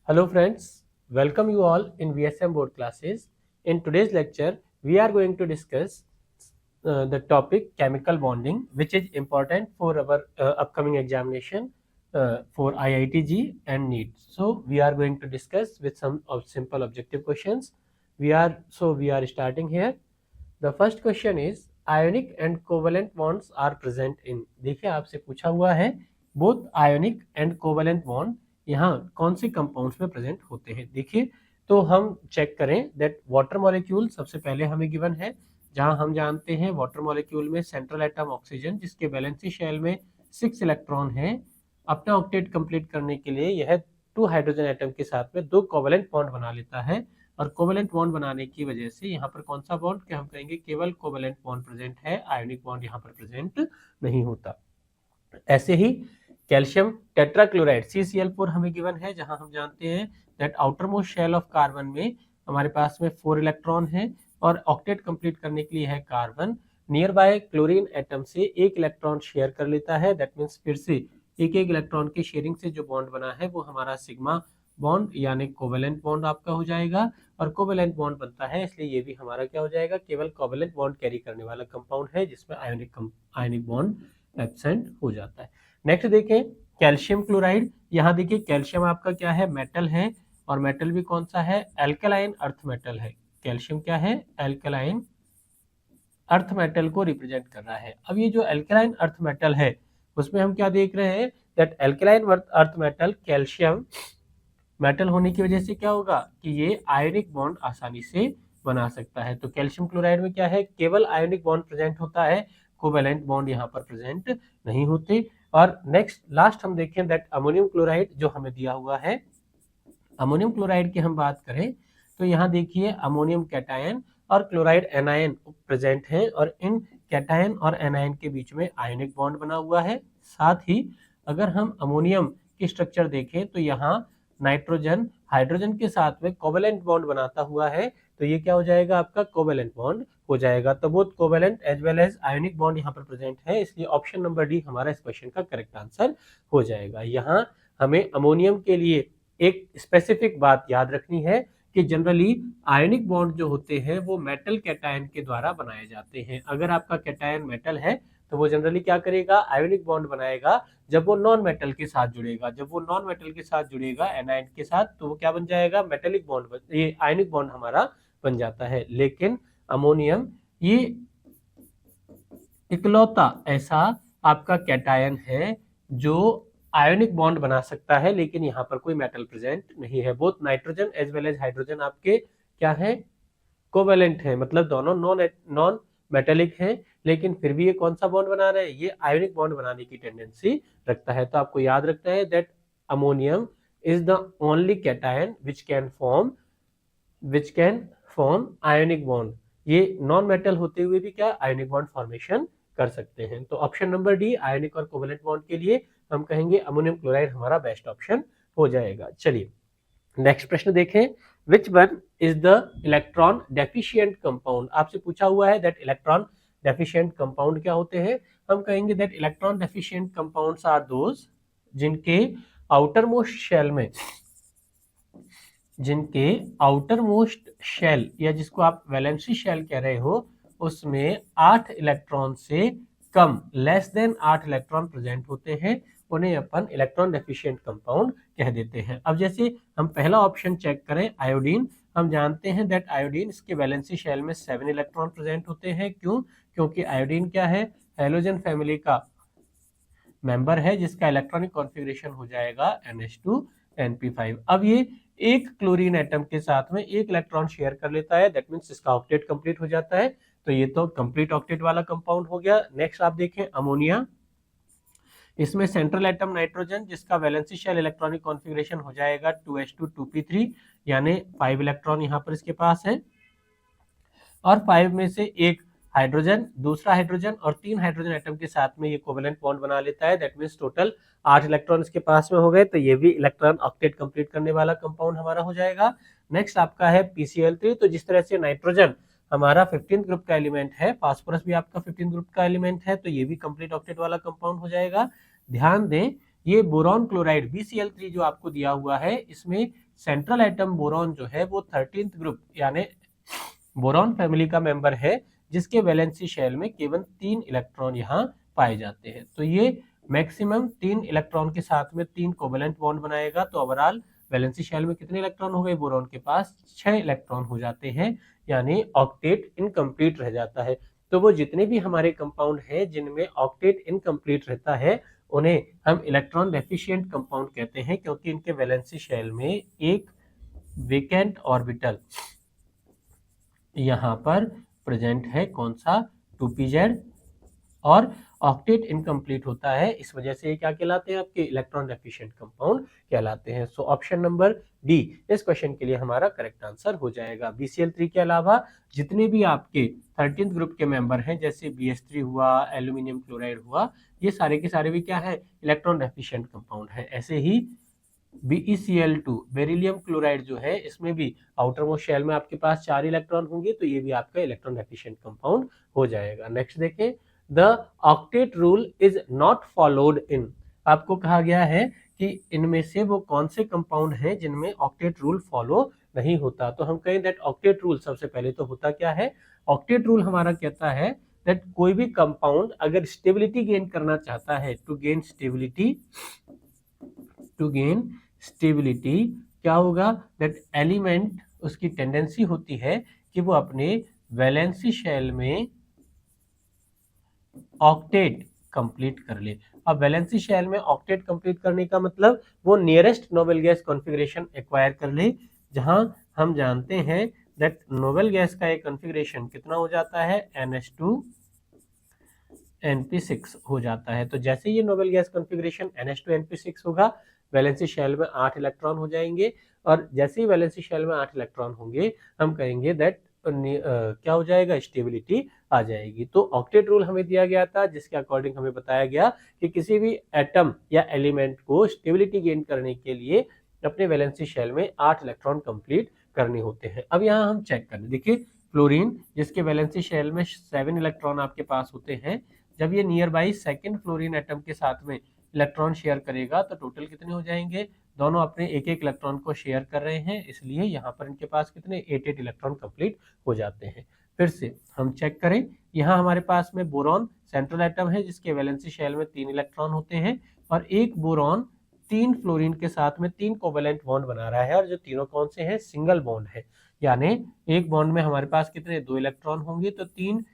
Hello friends, welcome you all in VSM board classes. In today's lecture, we are going to discuss the topic chemical bonding, which is important for our upcoming examination for IITG and NEET. So we are going to discuss with some of simple objective questions. We are starting here. The first question is ionic and covalent bonds are present in. देखिए आपसे पूछा हुआ है both ionic and covalent bond यहाँ कौन से compounds में present होते हैं। देखिए तो हम चेक करें दैट वाटर मॉलिक्यूल सबसे पहले हमें गिवन है, जहां हम जानते हैं वाटर मॉलिक्यूल में सेंट्रल एटम ऑक्सीजन जिसके वैलेंसी शेल में 6 इलेक्ट्रॉन है, अपना ऑक्टेट कंप्लीट करने के लिए यह 2 हाइड्रोजन एटम के साथ में 2 कोवेलेंट बॉन्ड बना लेता है। और कोवेलेंट बॉन्ड बनाने की वजह से यहाँ पर कौन सा बॉन्ड, क्या हम कहेंगे केवल कोवेलेंट बॉन्ड प्रेजेंट है, आयोनिक बॉन्ड यहाँ पर प्रेजेंट नहीं होता। ऐसे ही कैल्शियम टेट्राक्लोराइड CCl4 हमें गिवन है, जहां हम जानते हैं that outermost shell of carbon में हमारे पास में 4 इलेक्ट्रॉन है और ऑक्टेट कंप्लीट करने के लिए है carbon near by chlorine atom से 1 इलेक्ट्रॉन शेयर कर लेता है। दैट मीन्स फिर से एक इलेक्ट्रॉन की शेयरिंग से जो बॉन्ड बना है वो हमारा सिग्मा बॉन्ड यानी कोवेलेंट बॉन्ड आपका हो जाएगा। और कोवेलेंट बॉन्ड बनता है इसलिए ये भी हमारा क्या हो जाएगा, केवल कोवेलेंट बॉन्ड कैरी करने वाला कंपाउंड है जिसमें आयोनिक बॉन्ड एब्सेंट हो जाता है। नेक्स्ट देखें कैल्शियम क्लोराइड। यहाँ देखिए कैल्शियम आपका क्या है, मेटल है और मेटल भी कौन सा है, एल्कलाइन अर्थ मेटल है। कैल्शियम क्या है, एल्कलाइन अर्थ मेटल को रिप्रेजेंट कर रहा है। अब ये जो एल्कलाइन अर्थ मेटल है उसमें हम क्या देख रहे हैं that alkaline earth metal calcium metal होने की वजह से क्या होगा कि ये आयोनिक बॉन्ड आसानी से बना सकता है। तो कैल्शियम क्लोराइड में क्या है, केवल आयोनिक बॉन्ड प्रेजेंट होता है, कोवेलेंट बॉन्ड यहाँ पर प्रेजेंट नहीं होते। और नेक्स्ट लास्ट हम देखें दैट अमोनियम क्लोराइड जो हमें दिया हुआ है, अमोनियम क्लोराइड की हम बात करें तो यहाँ देखिए अमोनियम कैटायन और क्लोराइड एनायन प्रेजेंट है और इन कैटायन और एनायन के बीच में आयोनिक बॉन्ड बना हुआ है। साथ ही अगर हम अमोनियम की स्ट्रक्चर देखें तो यहाँ नाइट्रोजन हाइड्रोजन के साथ में कोवेलेंट बॉन्ड बनाता हुआ है, तो ये क्या हो जाएगा आपका कोवेलेंट बॉन्ड हो जाएगा। तो both covalent as well as ionic bond यहाँ पर प्रेजेंट है, इसलिए ऑप्शन नंबर डी हमारा इस क्वेश्चन का करेक्ट आंसर हो जाएगा। यहाँ हमें अमोनियम के लिए एक स्पेसिफिक बात याद रखनी है कि जनरली आयोनिक बॉन्ड जो होते हैं वो मेटल कैटायन के द्वारा बनाए जाते हैं। अगर आपका कैटायन मेटल है तो वो जनरली क्या करेगा, आयोनिक बॉन्ड बनाएगा जब वो नॉन मेटल के साथ जुड़ेगा। जब वो नॉन मेटल के साथ जुड़ेगा एनायन के साथ तो वो क्या बन जाएगा, मेटेलिक बॉन्ड, ये आयोनिक बॉन्ड हमारा बन जाता है। लेकिन अमोनियम ये इकलौता ऐसा आपका कैटायन है जो आयोनिक बॉन्ड बना सकता है, लेकिन यहाँ पर कोई मेटल प्रेजेंट नहीं है। Both nitrogen as well as hydrogen आपके क्या है, कोवेलेंट है, मतलब दोनों नॉन मेटेलिक हैं, लेकिन फिर भी ये कौन सा बॉन्ड बना रहे हैं, ये आयोनिक बॉन्ड बनाने की टेंडेंसी रखता है। तो आपको याद रखना है that ammonium is the only cation which can form ionic bond. ये नॉन मेटल होते हुए भी क्या आयोनिक बॉन्ड फॉर्मेशन कर सकते हैं। तो ऑप्शन नंबर डी आयोनिक और कोवेलेंट बॉन्ड के लिए हम कहेंगे अमोनियम क्लोराइड हमारा बेस्ट ऑप्शन हो जाएगा। चलिए नेक्स्ट प्रश्न देखें, which one is the electron deficient compound. आपसे पूछा हुआ है दैट इलेक्ट्रॉन डेफिशिएंट कंपाउंड क्या होते हैं। हम कहेंगे that electron deficient compounds are those जिनके आउटर मोस्ट शेल या जिसको आप वैलेंसी शेल कह रहे हो उसमें 8 इलेक्ट्रॉन से कम लेस देन 8 इलेक्ट्रॉन प्रेजेंट होते हैं, उन्हें अपन इलेक्ट्रॉन डेफिशिएंट कंपाउंड कह देते हैं। अब जैसे हम पहला ऑप्शन चेक करें आयोडीन, हम जानते हैं दैट आयोडीन इसके वैलेंसी शेल में 7 इलेक्ट्रॉन प्रेजेंट होते हैं। क्यों, क्योंकि आयोडीन क्या है, हैलोजन फैमिली का मेंबर है जिसका इलेक्ट्रॉनिक कॉन्फ़िगरेशन हो जाएगा NH2NP5। अब ये एक क्लोरीन एटम के साथ में एक इलेक्ट्रॉन शेयर कर लेता है, दैट मीन्स इसका ऑक्टेट कंप्लीट हो जाता है। तो ये तो कंप्लीट ऑक्टेट वाला कंपाउंड हो गया। नेक्स्ट आप देखें अमोनिया, इसमें सेंट्रल एटम नाइट्रोजन जिसका वैलेंसी शेल इलेक्ट्रॉनिक कॉन्फ़िगरेशन हो जाएगा 2s2 यानी 5 इलेक्ट्रॉन यहाँ पर इसके पास है और 5 में से एक हाइड्रोजन, दूसरा हाइड्रोजन और 3 हाइड्रोजन एटम के साथ में ये कोवेलेंट बॉन्ड बना लेता है। दैट मीन्स टोटल 8 इलेक्ट्रॉन इसके पास में हो गए, तो ये भी इलेक्ट्रॉन ऑक्टेट कंप्लीट करने वाला कंपाउंड हमारा हो जाएगा। नेक्स्ट आपका है PCl3। तो जिस तरह से नाइट्रोजन हमारा 15th ग्रुप का एलिमेंट है, फास्फोरस भी आपका 15th ग्रुप का एलिमेंट है, तो ये भी कंप्लीट ऑक्टेट वाला कंपाउंड हो जाएगा। ध्यान दें ये बोरॉन क्लोराइड BCl3 जो आपको दिया हुआ है इसमें सेंट्रल एटम बोरॉन जो है वो 13th ग्रुप यानी बोरॉन फैमिली का मेंबर है, जिसके वैलेंसी शेल में केवल 3 इलेक्ट्रॉन यहाँ पाए जाते हैं। तो ये मैक्सिमम 3 इलेक्ट्रॉन के साथ में 3 कोवेलेंट बॉन्ड बनाएगा। तो ओवरऑल वैलेंसी शेल में कितने इलेक्ट्रॉन हो गए? बोरॉन के पास 6 इलेक्ट्रॉन हो जाते हैं, यानी ऑक्टेट इनकम्प्लीट रह जाता है। तो वो जितने भी हमारे कंपाउंड हैं जिनमें ऑक्टेट इनकम्प्लीट रहता है, उन्हें हम इलेक्ट्रॉन डेफिशिएंट कंपाउंड कहते हैं, क्योंकि इनके वैलेंसी शेल में एक वेकेंट ऑर्बिटल यहाँ पर प्रेजेंट है। कौन सा? 2pz, और ऑक्टेट इनकम्प्लीट होता है, इस वजह से ये क्या कहलाते हैं? आपके इलेक्ट्रॉन डेफिशिएंट कंपाउंड कहलाते हैं। सो ऑप्शन नंबर डी इस क्वेश्चन के लिए हमारा करेक्ट आंसर हो जाएगा। BCl3 के अलावा जितने भी आपके 13th ग्रुप के मेंबर हैं, जैसे BH3 हुआ, एल्यूमिनियम क्लोराइड हुआ, ये सारे के सारे भी क्या है? इलेक्ट्रॉन डेफिशिएंट कंपाउंड है। ऐसे ही BeCl2 बेरिलियम क्लोराइड जो है, इसमें भी आउटर मोस्ट शेल में आपके पास 4 इलेक्ट्रॉन होंगे, तो ये भी आपका इलेक्ट्रॉन डेफिशिएंट कंपाउंड हो जाएगा। नेक्स्ट देखें, the octet rule is not followed in. आपको कहा गया है कि इनमें से वो कौन से कंपाउंड हैं जिनमें ऑक्टेट रूल फॉलो नहीं होता। तो हम कहें दैट ऑक्टेट रूल सबसे पहले तो होता क्या है? ऑक्टेट रूल हमारा कहता है दैट कोई भी कंपाउंड अगर स्टेबिलिटी गेन करना चाहता है, टू गेन स्टेबिलिटी क्या होगा? दैट एलिमेंट, उसकी टेंडेंसी होती है कि वो अपने वैलेंसी शेल में ऑक्टेट कंप्लीट कर ले। अब वैलेंसी शेल में ऑक्टेट कंप्लीट करने का मतलब वो nearest noble gas configuration acquire कर ले, जहां हम जानते हैं दैट नोबेल गैस का एक कॉन्फ़िगरेशन कितना हो जाता है? NH2 NP6 हो जाता है। तो जैसे ये noble gas configuration NH2 NP6 होगा, वैलेंसी शेल में 8 इलेक्ट्रॉन हो जाएंगे, और जैसे ही वैलेंसी शेल में 8 इलेक्ट्रॉन होंगे, हम कहेंगे दैट क्या हो जाएगा? स्टेबिलिटी आ जाएगी। तो ऑक्टेट रूल हमें दिया गया था, जिसके अकॉर्डिंग हमें बताया गया कि किसी भी एटम या एलिमेंट को स्टेबिलिटी गेन करने के लिए अपने वैलेंसी शेल में 8 इलेक्ट्रॉन कंप्लीट करने होते हैं। अब यहाँ हम चेक करें, देखिए फ्लोरीन, जिसके वैलेंसी शेल में 7 इलेक्ट्रॉन आपके पास होते हैं, जब ये near by second fluorine atom के साथ में इलेक्ट्रॉन शेयर करेगा, तो टोटल कितने हो जाएंगे? दोनों अपने एक एक इलेक्ट्रॉन को शेयर कर रहे हैं, इसलिए यहाँ पर इनके पास कितने? 8 इलेक्ट्रॉन कंप्लीट हो जाते हैं। फिर से हम चेक करें, यहाँ हमारे पास में बोरॉन सेंट्रल एटम है, जिसके वैलेंसी शेल में 3 इलेक्ट्रॉन होते हैं, और एक बोरॉन 3 फ्लोरीन के साथ में 3 कोवेलेंट बॉन्ड बना रहा है, और जो तीनों कौन से हैं? सिंगल बॉन्ड है, यानी एक बॉन्ड में हमारे पास कितने? 2 इलेक्ट्रॉन होंगे। तो 3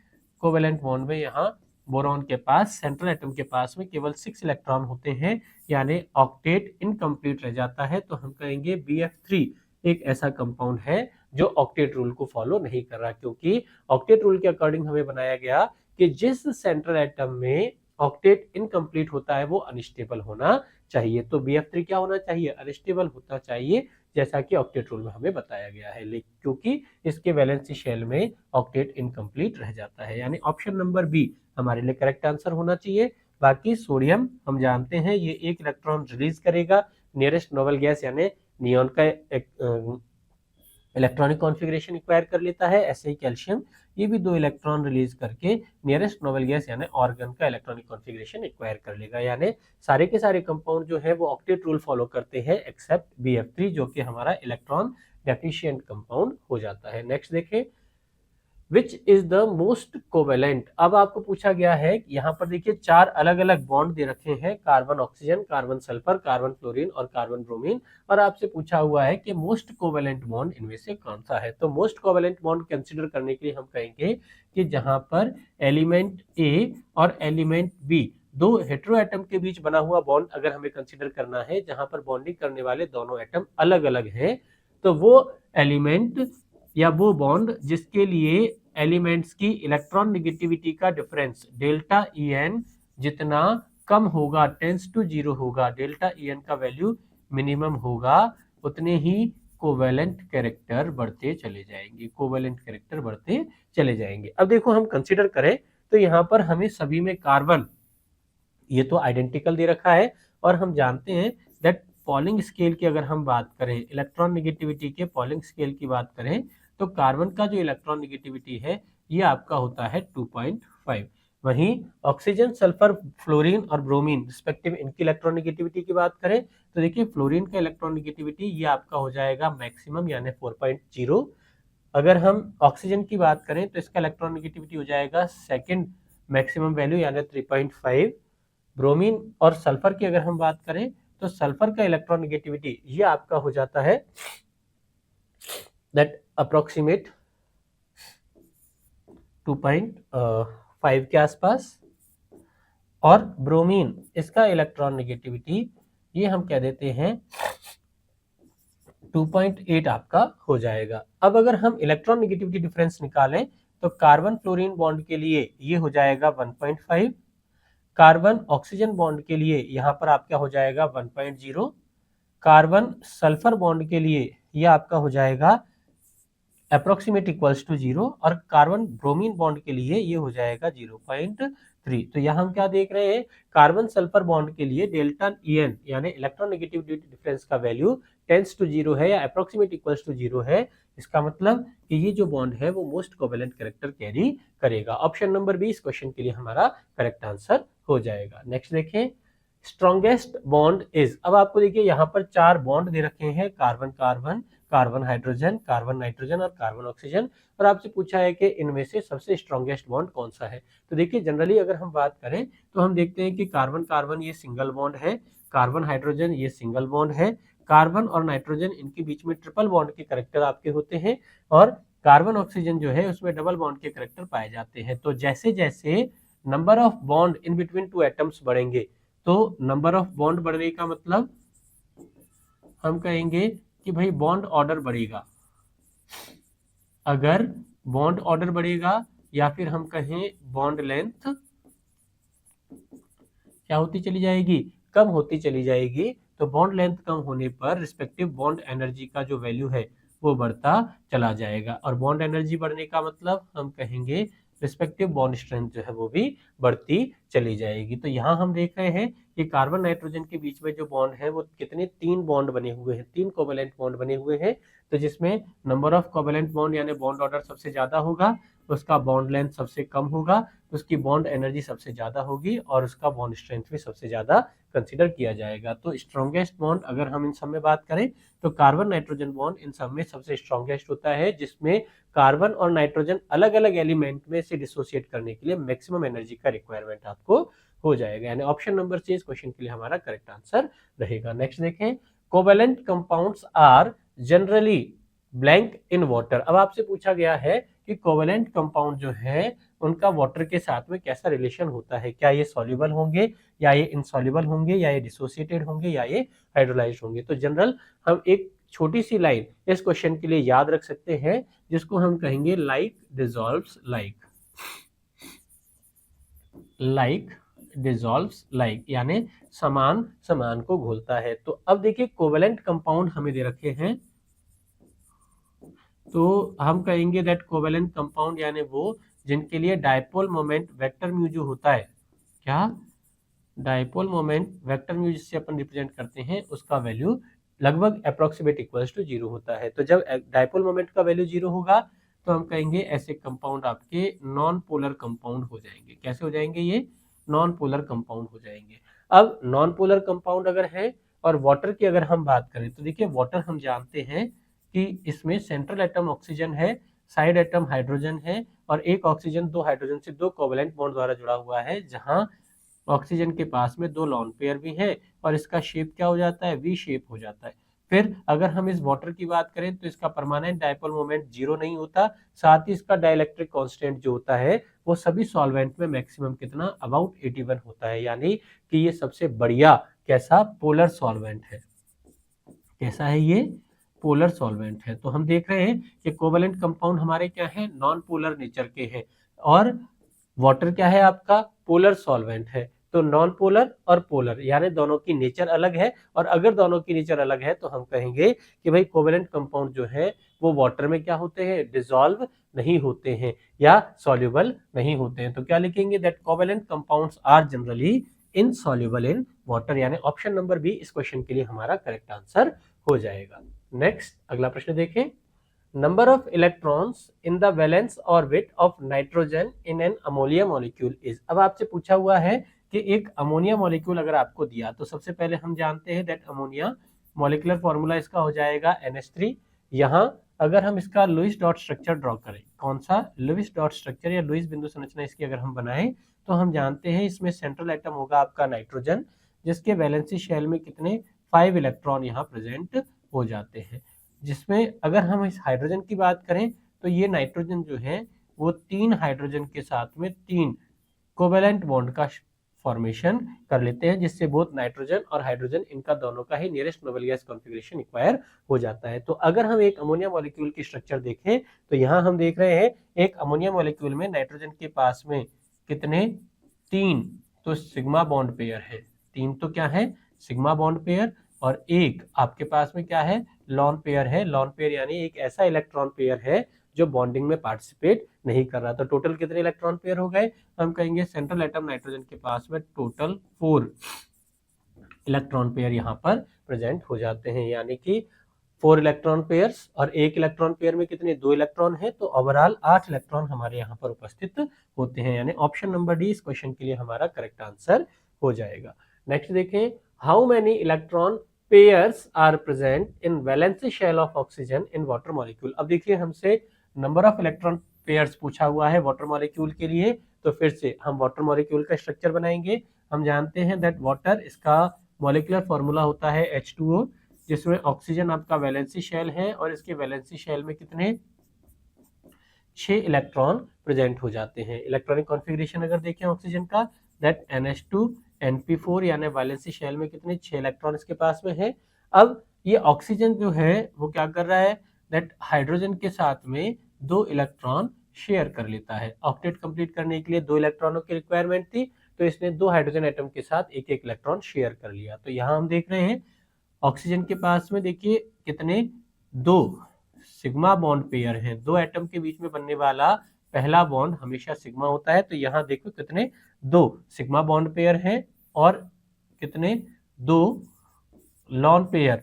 कोवेलेंट बॉन्ड में यहाँ बोरॉन के पास, सेंट्रल एटम के पास में केवल 6 इलेक्ट्रॉन होते हैं, यानी ऑक्टेट इनकम्प्लीट रह जाता है। तो हम कहेंगे BF3 एक ऐसा कंपाउंड है जो ऑक्टेट रूल को फॉलो नहीं कर रहा, क्योंकि ऑक्टेट रूल के अकॉर्डिंग हमें बनाया गया कि जिस सेंट्रल एटम में ऑक्टेट इनकम्प्लीट होता है वो अनस्टेबल होना चाहिए। तो BF3 क्या होना चाहिए? अनस्टेबल होता चाहिए, जैसा कि ऑक्टेट रूल में हमें बताया गया है, लेकिन क्योंकि इसके वैलेंसी शेल में ऑक्टेट इनकम्प्लीट रह जाता है, यानी ऑप्शन नंबर बी हमारे लिए करेक्ट आंसर होना चाहिए। बाकी सोडियम हम जानते हैं ये 1 इलेक्ट्रॉन रिलीज करेगा, नियरेस्ट नोबेल गैस यानी नियॉन का इलेक्ट्रॉनिक कॉन्फ़िगरेशन एक्वायर कर लेता है। ऐसे ही कैल्शियम, ये भी 2 इलेक्ट्रॉन रिलीज करके नियरेस्ट नोबेल गैस यानी ऑर्गन का इलेक्ट्रॉनिक कॉन्फ़िगरेशन एक्वायर कर लेगा, यानी सारे के सारे कंपाउंड जो है वो ऑक्टेट रूल फॉलो करते हैं, एक्सेप्ट BF3 जो कि हमारा इलेक्ट्रॉन डेफिशिएंट कंपाउंड हो जाता है। नेक्स्ट देखें, which is the most covalent. अब आपको पूछा गया है, यहाँ पर देखिए 4 अलग अलग बॉन्ड दे रखे हैं, carbon oxygen, carbon sulphur, carbon fluorine और कार्बन ब्रोमीन, और आपसे पूछा हुआ है कि मोस्ट कोवेलेंट बॉन्ड इनमें से कौन सा है। तो मोस्ट कोवेलेंट बॉन्ड कंसीडर करने के लिए हम कहेंगे कि जहां पर एलिमेंट ए और एलिमेंट बी, 2 हेटेरो एटम के बीच बना हुआ बॉन्ड अगर हमें कंसीडर करना है, जहां पर बॉन्डिंग करने वाले दोनों एटम अलग अलग हैं, तो वो एलिमेंट या वो बॉन्ड जिसके लिए एलिमेंट्स की इलेक्ट्रॉन नेगेटिविटी का डिफरेंस डेल्टा EN जितना कम होगा, टेंस टू 0 होगा, डेल्टा EN का वैल्यू मिनिमम होगा, उतने ही कोवेलेंट कैरेक्टर बढ़ते चले जाएंगे, कोवेलेंट कैरेक्टर बढ़ते चले जाएंगे। अब देखो हम कंसीडर करें तो यहाँ पर हमें सभी में कार्बन ये तो आइडेंटिकल दे रखा है, और हम जानते हैं दैट पॉलिंग स्केल की अगर हम बात करें, इलेक्ट्रॉन नेगेटिविटी के पॉलिंग स्केल की बात करें, तो कार्बन का जो इलेक्ट्रॉन नेगेटिविटी है ये आपका होता है 2.5, वहीं ऑक्सीजन, सल्फर, फ्लोरीन और ब्रोमीन रिस्पेक्टिव इनकी इलेक्ट्रोनेगेटिविटी की बात करें तो देखिए फ्लोरीन का इलेक्ट्रोनेगेटिविटी ये आपका हो जाएगा मैक्सिमम यानी 4.0। अगर हम ऑक्सीजन की बात करें तो इसका इलेक्ट्रोनेगेटिविटी हो जाएगा सेकंड मैक्सिमम वैल्यू यानी 3.5। ब्रोमीन और सल्फर की अगर हम बात करें तो सल्फर का इलेक्ट्रोनेगेटिविटी ये आपका हो जाता है दैट अप्रोक्सीमेट 2.5 के आसपास। और ब्रोमीन इसका इलेक्ट्रॉन नेगेटिविटी ये हम कह देते हैं 2.8 आपका हो जाएगा। अब अगर हम इलेक्ट्रॉन नेगेटिविटी डिफरेंस निकालें तो कार्बन फ्लोरीन बॉन्ड के लिए ये हो जाएगा 1.5, कार्बन ऑक्सीजन बॉन्ड के लिए यहाँ पर आपका हो जाएगा 1.0, कार्बन सल्फर बॉन्ड के लिए ये आपका हो जाएगा अप्रोक्सीमेट इक्वल्स टू 0 और कार्बन ब्रोमीन बॉन्ड के लिए ये हो जाएगा 0.3। तो यहाँ हम क्या देख रहे हैं, कार्बन सल्फर बॉन्ड के लिए डेल्टा EN यानी इलेक्ट्रॉन नेगेटिविटी डिफरेंस का वैल्यू टेंस टू 0 है या अप्रोक्सीमेट इक्वल्स टू 0 है। इसका मतलब कि ये जो बॉन्ड है वो मोस्ट कोवेलेंट कैरेक्टर कैरी करेगा। ऑप्शन नंबर बी इस क्वेश्चन के लिए हमारा करेक्ट आंसर हो जाएगा। नेक्स्ट देखें, स्ट्रॉन्गेस्ट बॉन्ड इज। अब आपको देखिए यहाँ पर 4 बॉन्ड दे रखे हैं, carbon carbon, carbon hydrogen, carbon nitrogen और कार्बन ऑक्सीजन, और आपसे पूछा है कि इनमें से सबसे स्ट्रॉन्गेस्ट बॉन्ड कौन सा है। तो देखिए जनरली अगर हम बात करें तो हम देखते हैं कि कार्बन कार्बन ये सिंगल बॉन्ड है, कार्बन हाइड्रोजन ये सिंगल बॉन्ड है, कार्बन और नाइट्रोजन इनके बीच में ट्रिपल बॉन्ड के करेक्टर आपके होते हैं, और कार्बन ऑक्सीजन जो है उसमें डबल बॉन्ड के करेक्टर पाए जाते हैं। तो जैसे जैसे number of bond in between two atoms बढ़ेंगे तो नंबर ऑफ बॉन्ड बढ़ने का मतलब हम कहेंगे कि भाई बॉन्ड ऑर्डर बढ़ेगा। अगर बॉन्ड ऑर्डर बढ़ेगा या फिर हम कहें बॉन्ड लेंथ क्या होती चली जाएगी, कम होती चली जाएगी। तो बॉन्ड लेंथ कम होने पर रिस्पेक्टिव बॉन्ड एनर्जी का जो वैल्यू है वो बढ़ता चला जाएगा, और बॉन्ड एनर्जी बढ़ने का मतलब हम कहेंगे रिस्पेक्टिव बॉन्ड स्ट्रेंथ जो है वो भी बढ़ती चली जाएगी। तो यहाँ हम देख रहे हैं कि कार्बन नाइट्रोजन के बीच में जो बॉन्ड है वो कितने 3 बॉन्ड बने हुए हैं, 3 कोवेलेंट बॉन्ड बने हुए हैं। तो जिसमें नंबर ऑफ कोवेलेंट बॉन्ड यानी बॉन्ड ऑर्डर सबसे ज्यादा होगा, उसका बॉन्ड लेंथ सबसे कम होगा, उसकी बॉन्ड एनर्जी सबसे ज्यादा होगी और उसका बॉन्ड स्ट्रेंथ भी सबसे ज्यादा कंसीडर किया जाएगा। तो स्ट्रॉन्गेस्ट बॉन्ड अगर हम इन सब में बात करें तो कार्बन नाइट्रोजन बॉन्ड इन सब में सबसे स्ट्रॉन्गेस्ट होता है, जिसमें कार्बन और नाइट्रोजन अलग अलग एलिमेंट में से डिसोसिएट करने के लिए मैक्सिमम एनर्जी का रिक्वायरमेंट आपको हो जाएगा। यानी ऑप्शन नंबर सी इस क्वेश्चन के लिए हमारा करेक्ट आंसर रहेगा। नेक्स्ट देखें, covalent compounds are generally blank in water. अब आपसे पूछा गया है कि कोवेलेंट कंपाउंड जो है उनका वाटर के साथ में कैसा रिलेशन होता है, क्या ये सॉल्युबल होंगे या ये इनसॉल्युबल होंगे या ये डिसोसिएटेड होंगे या ये हाइड्रोलाइज्ड होंगे। तो जनरल हम एक छोटी सी लाइन इस क्वेश्चन के लिए याद रख सकते हैं जिसको हम कहेंगे like dissolves like, like dissolves like यानी समान समान को घोलता है। तो अब देखिए कोवेलेंट कंपाउंड हमें दे रखे हैं, तो हम कहेंगे दैट कोवेलेंट कंपाउंड यानी वो जिनके लिए डायपोल मोमेंट वेक्टर म्यू जो होता है, क्या डायपोल मोमेंट वेक्टर म्यू जिससे अपन रिप्रेजेंट करते हैं उसका वैल्यू लगभग अप्रोक्सीमेट इक्वल्स टू 0 होता है। तो जब डायपोल मोमेंट का वैल्यू 0 होगा तो हम कहेंगे ऐसे कंपाउंड आपके नॉन पोलर कंपाउंड हो जाएंगे। कैसे हो जाएंगे, ये नॉन पोलर कंपाउंड हो जाएंगे। अब नॉन पोलर कंपाउंड अगर है और वाटर की अगर हम बात करें तो देखिए वाटर हम जानते हैं कि इसमें सेंट्रल एटम ऑक्सीजन है, साइड एटम हाइड्रोजन है और एक ऑक्सीजन 2 हाइड्रोजन से 2 कोवेलेंट बॉन्ड द्वारा जुड़ा हुआ है, जहां ऑक्सीजन के पास में 2 लॉन पेयर भी है और इसका शेप क्या हो जाता है, वी शेप हो जाता है। फिर अगर हम इस वाटर की बात करें तो इसका परमानेंट डायपोल मोमेंट 0 नहीं होता, साथ ही इसका डाइलेक्ट्रिक कांस्टेंट जो होता है वो सभी सॉल्वेंट में मैक्सिमम कितना, अबाउट 81 होता है। यानी कि ये सबसे बढ़िया कैसा पोलर सॉल्वेंट है। कैसा है ये, पोलर सॉल्वेंट है। तो हम देख रहे हैं कि कोवेलेंट कंपाउंड हमारे क्या है, नॉन पोलर नेचर के हैं, और वाटर क्या है आपका, पोलर सॉल्वेंट है। तो नॉन पोलर और पोलर यानी दोनों की नेचर अलग है, और अगर दोनों की नेचर अलग है तो हम कहेंगे कि भाई कोवेलेंट कंपाउंड जो है वो वाटर में क्या होते हैं, डिसॉल्व नहीं होते हैं या सॉल्युबल नहीं होते हैं। तो क्या लिखेंगे, that covalent compounds are generally insoluble in water, यानी ऑप्शन नंबर बी इस क्वेश्चन के लिए हमारा करेक्ट आंसर हो जाएगा। नेक्स्ट अगला प्रश्न देखें, number of electrons in the valence orbit of nitrogen in an ammonia molecule is. अब आपसे पूछा हुआ है कि एक अमोनिया मॉलिक्यूल अगर आपको दिया तो सबसे पहले हम जानते हैं दैट अमोनिया मॉलिक्यूलर फॉर्मूला इसका हो जाएगा NH3। यहाँ अगर हम इसका लुईस डॉट स्ट्रक्चर ड्रॉ करें, कौन सा लुईस डॉट स्ट्रक्चर या लुईस बिंदु संरचना इसकी अगर हम बनाएं तो हम जानते हैं इसमें सेंट्रल एटम होगा आपका नाइट्रोजन, जिसके वैलेंसी शेल में कितने 5 इलेक्ट्रॉन यहाँ प्रेजेंट हो जाते हैं। जिसमें अगर हम इस हाइड्रोजन की बात करें तो ये नाइट्रोजन जो है वो 3 हाइड्रोजन के साथ में 3 कोवेलेंट बॉन्ड का फॉर्मेशन कर लेते हैं, जिससे बोथ नाइट्रोजन और हाइड्रोजन इनका दोनों का ही nearest noble gas configuration acquire हो जाता है। तो अगर हम एक अमोनिया मॉलिक्यूल की स्ट्रक्चर देखें तो यहाँ हम देख रहे हैं एक अमोनिया मॉलिक्यूल में नाइट्रोजन के पास में कितने 3 तो सिग्मा बॉन्ड पेयर है, 3 तो क्या है सिग्मा बॉन्ड पेयर, और एक आपके पास में क्या है लॉन पेयर है। लॉन पेयर यानी एक ऐसा इलेक्ट्रॉन पेयर है जो बॉन्डिंग में पार्टिसिपेट नहीं कर रहा। तो टोटल कितने इलेक्ट्रॉन पेयर हो गए, हम कहेंगे सेंट्रल एटम नाइट्रोजन के पास में टोटल 4 इलेक्ट्रॉन पेयर यहाँ पर प्रेजेंट हो जाते हैं, यानी कि 4 इलेक्ट्रॉन पेयर्स, और एक इलेक्ट्रॉन पेयर में कितने 2 इलेक्ट्रॉन है, तो ओवरऑल 8 इलेक्ट्रॉन हमारे यहाँ पर उपस्थित होते हैं, यानी ऑप्शन नंबर डी इस क्वेश्चन के लिए हमारा करेक्ट आंसर हो जाएगा। नेक्स्ट देखें, how many electron pairs are present in valency shell of oxygen in water molecule. अब देखिए हमसे नंबर ऑफ इलेक्ट्रॉन पेयर्स पूछा हुआ है वाटर मॉलिक्यूल के लिए, तो फिर से हम वाटर मॉलिक्यूल का स्ट्रक्चर बनाएंगे। हम जानते हैं दैट वाटर इसका मॉलिक्यूलर फॉर्मूला होता है H2O, जिसमें ऑक्सीजन आपका वैलेंसी शेल है और इसके वैलेंसी शेल में कितने 6 इलेक्ट्रॉन प्रेजेंट हो जाते हैं। इलेक्ट्रॉनिक कॉन्फ़िगरेशन अगर देखें ऑक्सीजन का दैट NH2 NP4 यानी वैलेंसी शेल में कितने 6 इलेक्ट्रॉन इसके पास में है। अब ये ऑक्सीजन जो है वो क्या कर रहा है दैट हाइड्रोजन के साथ में 2 इलेक्ट्रॉन शेयर कर लेता है। ऑक्टेट कंप्लीट करने के लिए 2 इलेक्ट्रॉनों की रिक्वायरमेंट थी, तो इसने 2 हाइड्रोजन एटम के साथ एक एक इलेक्ट्रॉन शेयर कर लिया। तो यहाँ हम देख रहे हैं ऑक्सीजन के पास में देखिए कितने 2 सिग्मा बॉन्ड पेयर हैं, 2 एटम के बीच में बनने वाला पहला बॉन्ड हमेशा सिग्मा होता है। तो यहाँ देखो कितने 2 सिग्मा बॉन्ड पेयर हैं और कितने 2 lone pair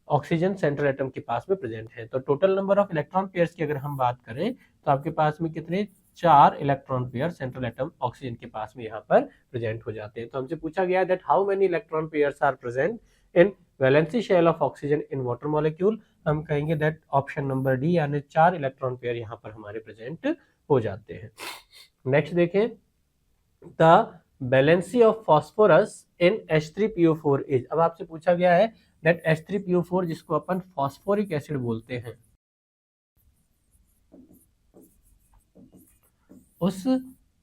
oxygen central atom के पास में प्रेजेंट है। तो total number of electron pairs की अगर हम बात करें तो आपके पास में कितने 4 electron pair central atom oxygen के पास में यहाँ पर प्रेजेंट हो जाते हैं। तो हमसे पूछा गया that how many electron pairs are present in valency shell of oxygen in water molecule. हम कहेंगे दैट ऑप्शन नंबर डी यानी 4 इलेक्ट्रॉन पेयर यहाँ पर हमारे प्रेजेंट हो जाते हैं। नेक्स्ट देखें, the valency of phosphorus in H3PO4 is. अब आपसे पूछा गया है दैट H3PO4 जिसको अपन फास्फोरिक एसिड बोलते हैं, उस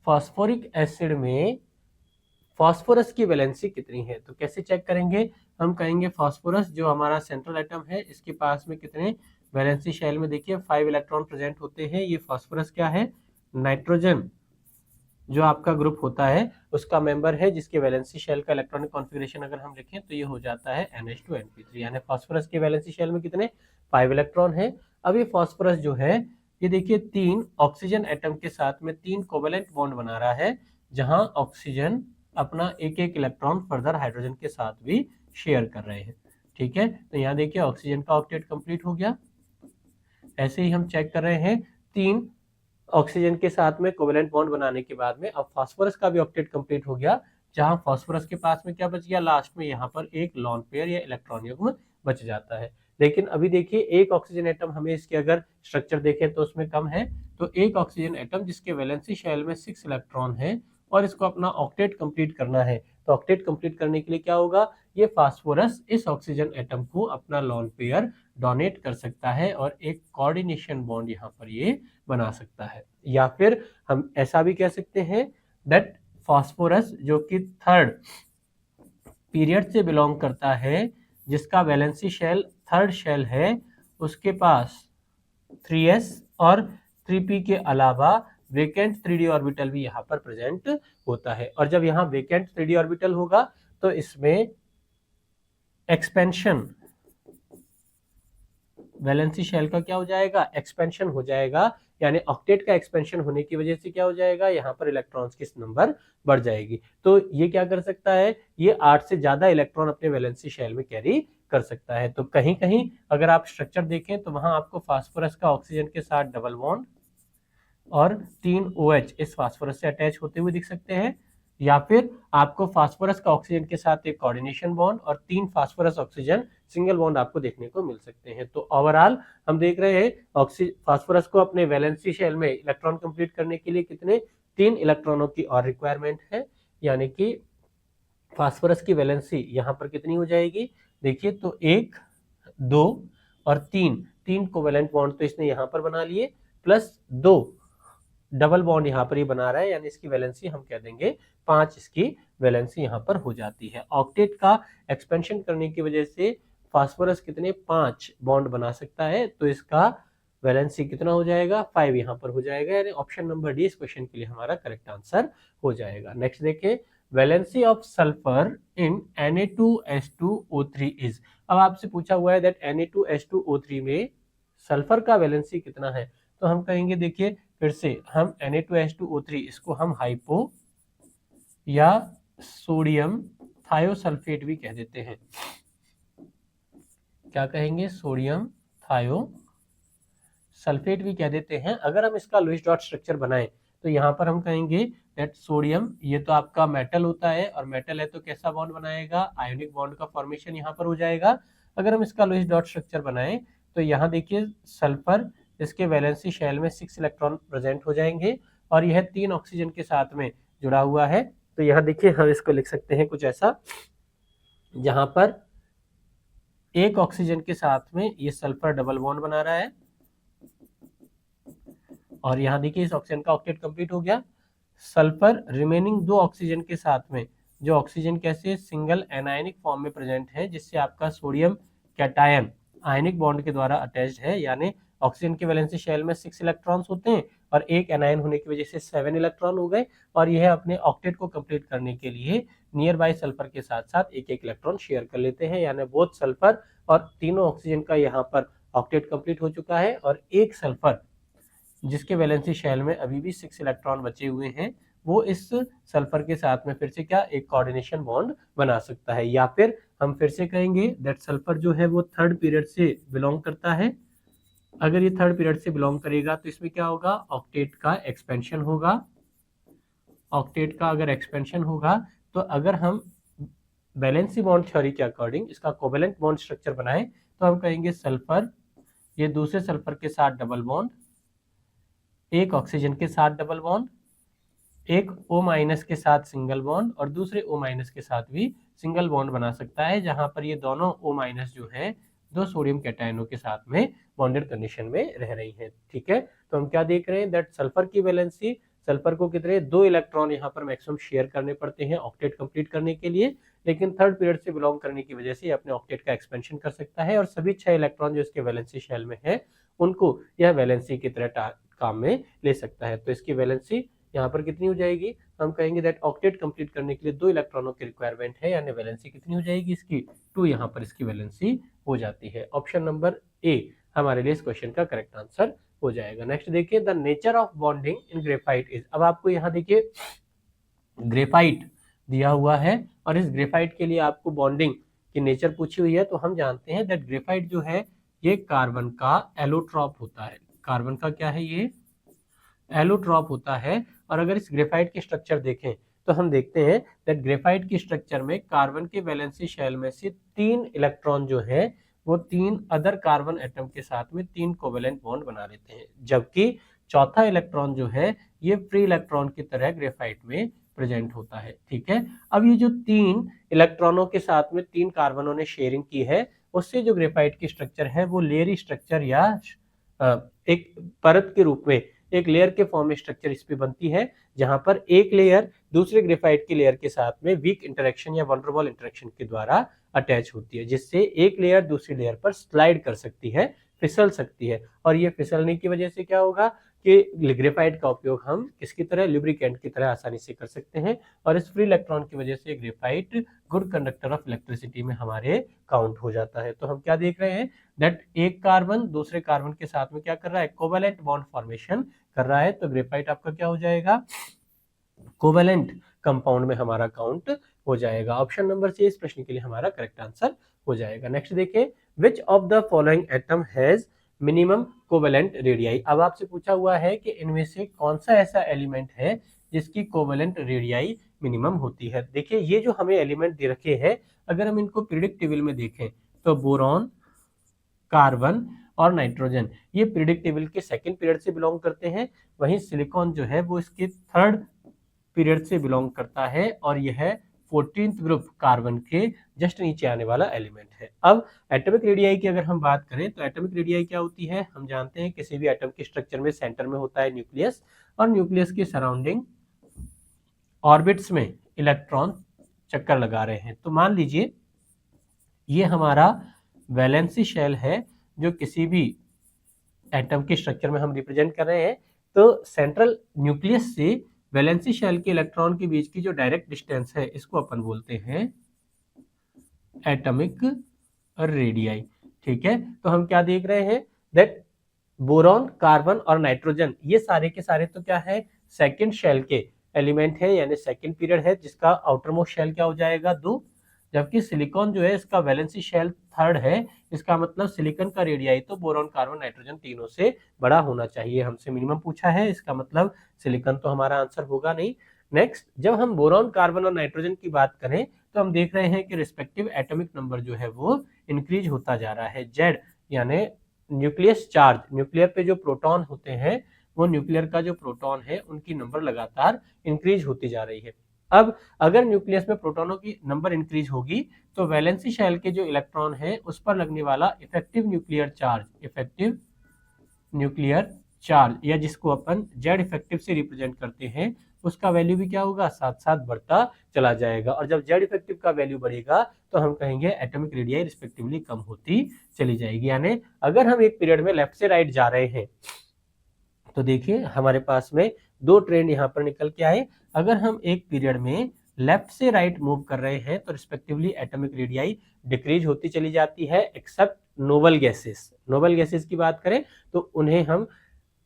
फास्फोरिक एसिड में फास्फोरस की वैलेंसी कितनी है। तो कैसे चेक करेंगे, हम कहेंगे फास्फोरस जो हमारा सेंट्रल एटम है इसके पास में कितने वैलेंसी शेल में देखिए 5 इलेक्ट्रॉन प्रेजेंट होते हैं। ये फास्फोरस क्या है नाइट्रोजन जो आपका ग्रुप होता है उसका मेंबर है, जिसके वैलेंसी शेल का इलेक्ट्रॉनिक कॉन्फ़िगरेशन अगर हम लिखें तो ये हो जाता है NH2 NP3, यानी फास्फोरस के वैलेंसी शेल में कितने 5 इलेक्ट्रॉन है। अब ये फास्फोरस जो है ये देखिए 3 ऑक्सीजन एटम के साथ में 3 कोवेलेंट बॉन्ड बना रहा है, जहां ऑक्सीजन अपना एक एक इलेक्ट्रॉन फर्दर हाइड्रोजन के साथ भी शेयर कर रहे हैं। ठीक है, तो यहाँ देखिए ऑक्सीजन का ऑक्टेट कंप्लीट हो गया। ऐसे ही हम चेक कर रहे हैं 3 ऑक्सीजन के साथ में कोवेलेंट बॉन्ड बनाने के बाद में अब फास्फोरस का भी ऑक्टेट कंप्लीट हो गया, जहां फास्फोरस के पास में क्या बच गया लास्ट में यहाँ पर एक लॉन पेयर या इलेक्ट्रॉन युग्म बच जाता है। लेकिन अभी देखिए एक ऑक्सीजन एटम हमें इसके अगर स्ट्रक्चर देखें तो उसमें कम है, तो एक ऑक्सीजन एटम जिसके वैलेंसी शेल में 6 इलेक्ट्रॉन है और इसको अपना ऑक्टेट कंप्लीट करना है, तो ऑक्टेट कंप्लीट करने के लिए क्या होगा ये फास्फोरस इस ऑक्सीजन एटम को अपना लॉन पेयर डोनेट कर सकता है और एक कोऑर्डिनेशन बॉन्ड यहाँ पर ये बना सकता है। या फिर हम ऐसा भी कह सकते हैं दैट फास्फोरस जो कि थर्ड पीरियड से बिलोंग करता है, जिसका वैलेंसी शेल थर्ड शेल है, उसके पास 3s और 3p के अलावा वेकेंट 3d ऑर्बिटल भी यहाँ पर प्रेजेंट होता है। और जब यहाँ वेकेंट 3d ऑर्बिटल होगा तो इसमें एक्सपेंशन वैलेंसी शेल का क्या हो जाएगा एक्सपेंशन हो जाएगा, यानी ऑक्टेट का एक्सपेंशन होने की वजह से क्या हो जाएगा, यहाँ पर इलेक्ट्रॉन्स की नंबर बढ़ जाएगी। तो ये क्या कर सकता है, ये 8 से ज्यादा इलेक्ट्रॉन अपने वैलेंसी शेल में कैरी कर सकता है। तो कहीं कहीं अगर आप स्ट्रक्चर देखें तो वहां आपको फास्फोरस का ऑक्सीजन के साथ डबल बॉन्ड और 3 OH इस फास्फोरस से अटैच होते हुए दिख सकते हैं, या फिर आपको फास्फोरस का ऑक्सीजन के साथ एक कोऑर्डिनेशन बॉन्ड और 3 फास्फोरस ऑक्सीजन सिंगल बॉन्ड आपको देखने को मिल सकते हैं। तो ओवरऑल हम देख रहे हैं फास्फोरस को अपने वैलेंसी शेल में इलेक्ट्रॉन कंप्लीट करने के लिए कितने, 3 इलेक्ट्रॉनों की और रिक्वायरमेंट है, यानी कि फास्फोरस की वैलेंसी यहाँ पर कितनी हो जाएगी, देखिए तो 1, 2 और 3 कोवेलेंट बॉन्ड तो इसने यहाँ पर बना लिए, प्लस 2 डबल बॉन्ड यहाँ पर ही बना रहा है, यानी इसकी वैलेंसी हम कह देंगे 5, इसकी वैलेंसी यहाँ पर हो जाती है। ऑक्टेट का एक्सपेंशन करने की वजह से फास्फोरस कितने 5 बॉन्ड बना सकता है, तो इसका वैलेंसी कितना हो जाएगा 5 यहाँ पर हो जाएगा, यानी ऑप्शन नंबर डी इस क्वेश्चन के लिए हमारा करेक्ट आंसर हो जाएगा। नेक्स्ट देखिए, valency of sulphur in Na2H2O3 is. अब आपसे पूछा हुआ है दैट Na2H2O3 में सल्फर का वैलेंसी कितना है, तो हम कहेंगे देखिए फिर से हम Na2H2O3 इसको हम हाइपो या सोडियम थायोसल्फेट भी कह देते हैं, क्या कहेंगे, सोडियम थायोसल्फेट भी कह देते हैं। अगर हम इसका लुईस डॉट स्ट्रक्चर बनाएं तो यहाँ पर हम कहेंगे दैट सोडियम, ये तो आपका मेटल होता है और मेटल है तो कैसा बॉन्ड बनाएगा, आयोनिक बॉन्ड का फॉर्मेशन यहाँ पर हो जाएगा। अगर हम इसका लुईस डॉट स्ट्रक्चर बनाएं तो यहाँ देखिए सल्फर, इसके वैलेंसी शेल में 6 इलेक्ट्रॉन प्रेजेंट हो जाएंगे और यह 3 ऑक्सीजन के साथ में जुड़ा हुआ है। तो यहाँ देखिए हम इसको लिख सकते हैं कुछ ऐसा, जहां पर 1 ऑक्सीजन के साथ में ये सल्फर डबल बॉन्ड बना रहा है और यहाँ देखिए इस ऑक्सीजन का ऑक्टेट कंप्लीट हो गया। सल्फर रिमेनिंग 2 ऑक्सीजन के साथ में, जो ऑक्सीजन कैसे सिंगल एनायनिक फॉर्म में प्रेजेंट है, जिससे आपका सोडियम कैटायन आयनिक बॉन्ड के द्वारा अटैच्ड है, यानी ऑक्सीजन के वैलेंसी शेल में 6 इलेक्ट्रॉन्स होते हैं और एक एनायन होने की वजह से 7 इलेक्ट्रॉन हो गए और यह अपने ऑक्टेट को कंप्लीट करने के लिए नियर बाय सल्फर के साथ साथ एक एक इलेक्ट्रॉन शेयर कर लेते हैं, यानी बोथ सल्फर और तीनों ऑक्सीजन का यहाँ पर ऑक्टेट कंप्लीट हो चुका है और एक सल्फर जिसके वैलेंसी शेल में अभी भी 6 इलेक्ट्रॉन बचे हुए हैं, वो इस सल्फर के साथ में फिर से क्या एक कोऑर्डिनेशन बॉन्ड बना सकता है। या फिर हम फिर से कहेंगे दैट सल्फर जो है वो थर्ड पीरियड से बिलोंग करता है। अगर ये थर्ड पीरियड से बिलोंग करेगा तो इसमें क्या होगा, ऑक्टेट का एक्सपेंशन होगा। ऑक्टेट का अगर एक्सपेंशन होगा तो अगर हम वैलेंसी बॉन्ड थ्योरी के अकॉर्डिंग इसका कोवेलेंट बॉन्ड स्ट्रक्चर बनाएं तो हम कहेंगे सल्फर, ये दूसरे सल्फर के साथ डबल बॉन्ड, एक ऑक्सीजन के साथ डबल बॉन्ड, एक O- के साथ सिंगल बॉन्ड और दूसरे O- के साथ भी सिंगल बॉन्ड बना सकता है, जहां पर ये दोनों O- जो है 2 सोडियम कैटायनों के साथ में बॉन्डेड कंडीशन में रह रही है। ठीक है, तो हम क्या देख रहे हैं दैट सल्फर की वैलेंसी, सल्फर को कितने 2 इलेक्ट्रॉन यहाँ पर मैक्सिमम शेयर करने पड़ते हैं ऑक्टेट कंप्लीट करने के लिए, लेकिन थर्ड पीरियड से बिलोंग करने की वजह से ये अपने ऑक्टेट का एक्सपेंशन कर सकता है और सभी 6 इलेक्ट्रॉन जो इसके वैलेंसी शेल में है उनको यह वैलेंसी की तरह काम में ले सकता है। तो इसकी वैलेंसी यहाँ पर कितनी हो जाएगी, हम कहेंगे दैट ऑक्टेट कंप्लीट करने के लिए 2 इलेक्ट्रॉनों की रिक्वायरमेंट है, यानी वैलेंसी कितनी हो जाएगी इसकी 2, यहाँ पर इसकी वैलेंसी हो जाती है। ऑप्शन नंबर ए हमारे लिए इस क्वेश्चन का करेक्ट आंसर हो जाएगा। नेक्स्ट देखिए, the nature of bonding in graphite is. अब आपको यहाँ देखिए ग्रेफाइट दिया हुआ है और इस ग्रेफाइट के लिए आपको बॉन्डिंग की नेचर पूछी हुई है, तो हम जानते हैं दैट ग्रेफाइट जो है ये कार्बन का एलोट्रॉप होता है। कार्बन का क्या है, ये एलोट्रॉप होता है। और अगर इस ग्रेफाइट के स्ट्रक्चर देखें तो हम देखते हैं दैट ग्रेफाइट की स्ट्रक्चर में कार्बन के वैलेंसी शेल में से 3 इलेक्ट्रॉन जो है वो 3 अदर कार्बन एटम के साथ में 3 कोवेलेंट बॉन्ड बना लेते हैं, जबकि चौथा इलेक्ट्रॉन जो है ये फ्री इलेक्ट्रॉन की तरह ग्रेफाइट में प्रेजेंट होता है। ठीक है, अब ये जो 3 इलेक्ट्रॉनों के साथ में 3 कार्बनों ने शेयरिंग की है, उससे जो ग्रेफाइट की स्ट्रक्चर है वो लेयरी स्ट्रक्चर या एक परत के रूप में एक लेयर के फॉर्म में स्ट्रक्चर इस पे बनती है, जहां पर एक लेयर दूसरे ग्रेफाइट की लेयर के साथ में वीक इंटरेक्शन या वल्नरेबल इंटरेक्शन के द्वारा अटैच होती है, जिससे एक लेयर दूसरी लेयर पर स्लाइड कर सकती है, फिसल सकती है। और ये फिसलने की वजह से क्या होगा, कि ग्रेफाइट का उपयोग हम किसकी तरह, लुब्रिकेंट की तरह आसानी से कर सकते हैं, और इस फ्री इलेक्ट्रॉन की वजह से graphite good conductor of electricity में हमारे काउंट हो जाता है। तो हम क्या देख रहे हैं, दैट एक कार्बन दूसरे कार्बन के साथ में क्या कर रहा है, कोवेलेंट बॉन्ड फॉर्मेशन कर रहा है। तो ग्रेफाइट आपका क्या हो जाएगा, कोवेलेंट कंपाउंड में हमारा काउंट हो जाएगा। ऑप्शन नंबर सी इस प्रश्न के लिए हमारा करेक्ट आंसर हो जाएगा। नेक्स्ट देखिए, which of the following atom has minimum covalent radii. अब आपसे पूछा हुआ है कि इनमें से कौन सा ऐसा एलिमेंट है जिसकी कोवेलेंट रेडियाई मिनिमम होती है। देखिए ये जो हमें एलिमेंट दे रखे हैं, अगर हम इनको पीरियोडिक टेबल में देखें तो बोरॉन, कार्बन और नाइट्रोजन ये पीरियोडिक टेबल के सेकंड पीरियड से बिलोंग करते हैं, वहीं सिलिकॉन जो है वो इसके थर्ड पीरियड से बिलोंग करता है, और यह 14th ग्रुप कार्बन के जस्ट नीचे आने वाला एलिमेंट है। अब एटॉमिक रेडियाई की अगर हम बात करें तो एटॉमिक रेडियाई क्या होती है, हम जानते हैं किसी भी एटम के स्ट्रक्चर में सेंटर में होता है न्यूक्लियस, और न्यूक्लियस के सराउंडिंग ऑर्बिट्स में इलेक्ट्रॉन चक्कर लगा रहे हैं। तो मान लीजिए ये हमारा वैलेंसी शेल है जो किसी भी एटम के स्ट्रक्चर में हम रिप्रेजेंट कर रहे हैं। तो सेंट्रल न्यूक्लियस से वैलेंसी शेल के इलेक्ट्रॉन के बीच की जो डायरेक्ट डिस्टेंस है इसको अपन बोलते हैं एटॉमिक रेडियाई। ठीक है, तो हम क्या देख रहे हैं, दैट बोरॉन, कार्बन और नाइट्रोजन ये सारे के सारे तो क्या है, सेकंड शेल के एलिमेंट है, यानी सेकंड पीरियड है, जिसका आउटर मोस्ट शेल क्या हो जाएगा 2, जबकि सिलिकॉन जो है इसका वैलेंसी शेल थर्ड है। इसका मतलब सिलिकॉन का रेडियाई तो बोरॉन, कार्बन, नाइट्रोजन तीनों से बड़ा होना चाहिए। हमसे मिनिमम पूछा है, इसका मतलब सिलिकॉन तो हमारा आंसर होगा नहीं। नेक्स्ट, जब हम बोरॉन, कार्बन और नाइट्रोजन की बात करें तो हम देख रहे हैं कि रिस्पेक्टिव एटॉमिक नंबर जो है वो इंक्रीज होता जा रहा है। जेड यानी न्यूक्लियस चार्ज, न्यूक्लियर पे जो प्रोटॉन होते हैं वो न्यूक्लियर का जो प्रोटॉन है उनकी नंबर लगातार इंक्रीज होती जा रही है। अब अगर न्यूक्लियस में प्रोटॉनों की नंबर इंक्रीज होगी तो वैलेंसी शेल के जो इलेक्ट्रॉन है उस पर लगने वाला effective nuclear charge, effective nuclear charge या जिसको अपन जेड इफेक्टिव से रिप्रेजेंट करते हैं, उसका वैल्यू भी क्या होगा, साथ साथ बढ़ता चला जाएगा। और जब जेड इफेक्टिव का वैल्यू बढ़ेगा तो हम कहेंगे एटॉमिक रेडियाई रिस्पेक्टिवली कम होती चली जाएगी। यानी अगर हम एक पीरियड में लेफ्ट से राइट जा रहे हैं तो देखिए हमारे पास में दो ट्रेंड यहाँ पर निकल के आए। अगर हम एक पीरियड में लेफ्ट से राइट मूव कर रहे हैं तो रिस्पेक्टिवली एटॉमिक रेडियाई डिक्रीज होती चली जाती है, except noble gases. Noble gases की बात करें तो उन्हें हम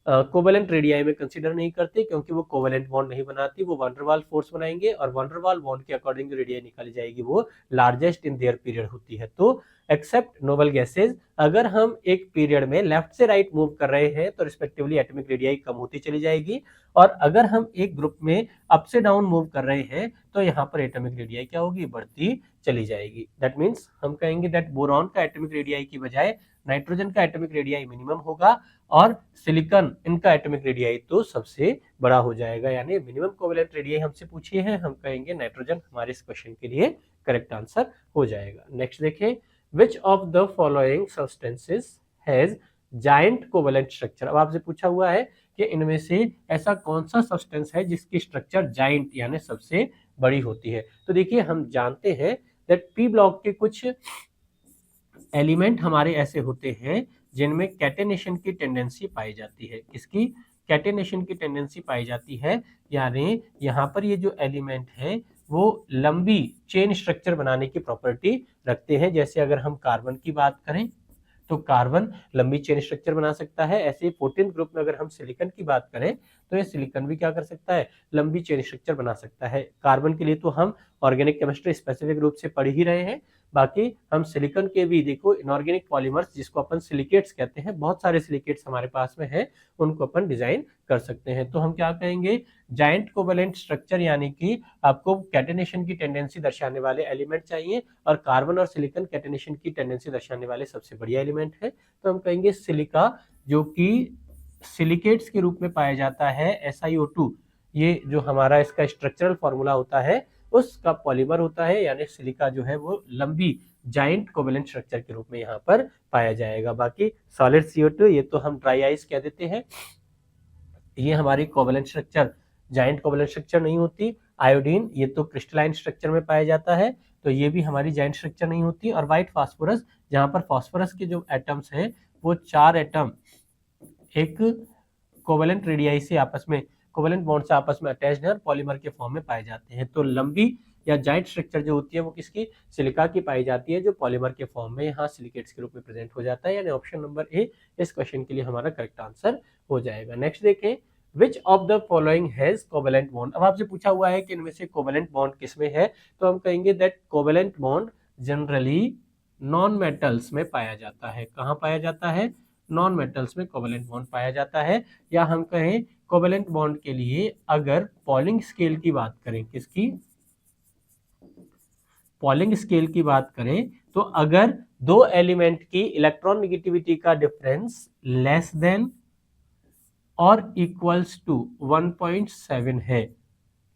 कोवेलेंट रेडियाई में कंसीडर नहीं करते, क्योंकि वो कोवेलेंट बॉन्ड नहीं बनाती, वो वैन डर वाल फोर्स बनाएंगे, और वैन डर वाल बॉन्ड के अकॉर्डिंग जो रेडियाई निकाली जाएगी वो लार्जेस्ट इन देयर पीरियड होती है। तो एक्सेप्ट नोबल गैसेज, अगर हम एक पीरियड में लेफ्ट से राइट मूव कर रहे हैं तो रिस्पेक्टिवली एटॉमिक रेडियाई कम होती चली जाएगी, और अगर हम एक ग्रुप में अप से डाउन मूव कर रहे हैं तो यहाँ पर एटॉमिक रेडियाई क्या होगी, बढ़ती चली जाएगी। दैट मीन्स हम कहेंगे दैट बोरॉन का एटॉमिक रेडियाई की बजाय नाइट्रोजन का एटॉमिक रेडियाई मिनिमम होगा, और सिलिकॉन इनका एटॉमिक रेडियाई तो सबसे बड़ा हो जाएगा। यानी मिनिमम कोवेलेंट रेडियाई हमसे पूछी है, हम कहेंगे नाइट्रोजन हमारे इस क्वेश्चन के लिए करेक्ट आंसर हो जाएगा। नेक्स्ट देखें, which of the following substances has giant covalent structure। अब आपसे पूछा हुआ है कि इनमें से ऐसा कौन सा सब्सटेंस है जिसकी स्ट्रक्चर जाइंट यानी सबसे बड़ी होती है। तो देखिए हम जानते हैं दैट पी ब्लॉक के कुछ एलिमेंट हमारे ऐसे होते हैं जिनमें कैटेनेशन की टेंडेंसी पाई जाती है। किसकी, कैटेनेशन की टेंडेंसी पाई जाती है, यानी यहाँ पर ये जो एलिमेंट है वो लंबी चेन स्ट्रक्चर बनाने की प्रॉपर्टी रखते हैं। जैसे अगर हम कार्बन की बात करें तो कार्बन लंबी चेन स्ट्रक्चर बना सकता है, ऐसे 14th ग्रुप में अगर हम सिलिकॉन की बात करें तो ये सिलिकॉन भी क्या कर सकता है, लंबी चेन स्ट्रक्चर बना सकता है। कार्बन के लिए तो हम ऑर्गेनिक केमिस्ट्री स्पेसिफिक रूप से पढ़ ही रहे हैं, बाकी हम सिलिकॉन के भी देखो इनऑर्गेनिक पॉलीमर्स जिसको अपन सिलिकेट्स कहते हैं, बहुत सारे सिलिकेट्स हमारे पास में है, उनको अपन डिजाइन कर सकते हैं। तो हम क्या कहेंगे, जाइंट कोवेलेंट स्ट्रक्चर यानी कि आपको कैटेनेशन की टेंडेंसी दर्शाने वाले एलिमेंट चाहिए, और कार्बन और सिलिकॉन कैटेनेशन की टेंडेंसी दर्शाने वाले सबसे बढ़िया एलिमेंट है। तो हम कहेंगे सिलिका, जो कि सिलिकेट्स के रूप में पाया जाता है, SiO2 ये जो हमारा इसका स्ट्रक्चरल फॉर्मूला होता है उसका पॉलीमर होता है, यानी सिलिका जो है वो लंबी जाइंट कोवेलेंट स्ट्रक्चर के रूप में यहाँ पर पाया जाएगा। बाकी सॉलिड CO2 ये तो हम ड्राई आइस कह देते हैं, ये हमारी covalent structure giant covalent structure नहीं होती। आयोडीन ये तो क्रिस्टलाइन स्ट्रक्चर में पाया जाता है, तो ये भी हमारी जाइंट स्ट्रक्चर नहीं होती। और व्हाइट फास्फोरस, जहाँ पर फास्फोरस के जो एटम्स हैं वो 4 एटम एक कोवेलेंट रेडियाई से आपस में, कोवेलेंट बॉन्ड से आपस में अटैच्ड है और पॉलीमर के फॉर्म में पाए जाते हैं। तो लंबी या जॉइंट स्ट्रक्चर जो होती है वो किसकी, सिलिका की पाई जाती है, जो पॉलीमर के फॉर्म में यहाँ सिलिकेट्स के रूप में प्रेजेंट हो जाता है। यानी ऑप्शन नंबर ए इस क्वेश्चन के लिए हमारा करेक्ट आंसर हो जाएगा। नेक्स्ट देखें, which of the following has covalent bond. अब आपसे पूछा हुआ है कि इनमें से कोवेलेंट बॉन्ड किसमें है, तो हम कहेंगे that covalent bond generally non metals में पाया जाता है। कहाँ पाया जाता है, नॉन मेटल्स में कोवेलेंट बॉन्ड पाया जाता है। या हम कहें कोवेलेंट बॉन्ड के लिए अगर पॉलिंग स्केल की बात करें, किसकी, पॉलिंग स्केल की बात करें, तो अगर दो एलिमेंट की इलेक्ट्रॉन नेगेटिविटी का डिफरेंस लेस देन और इक्वल्स टू 1.7 है,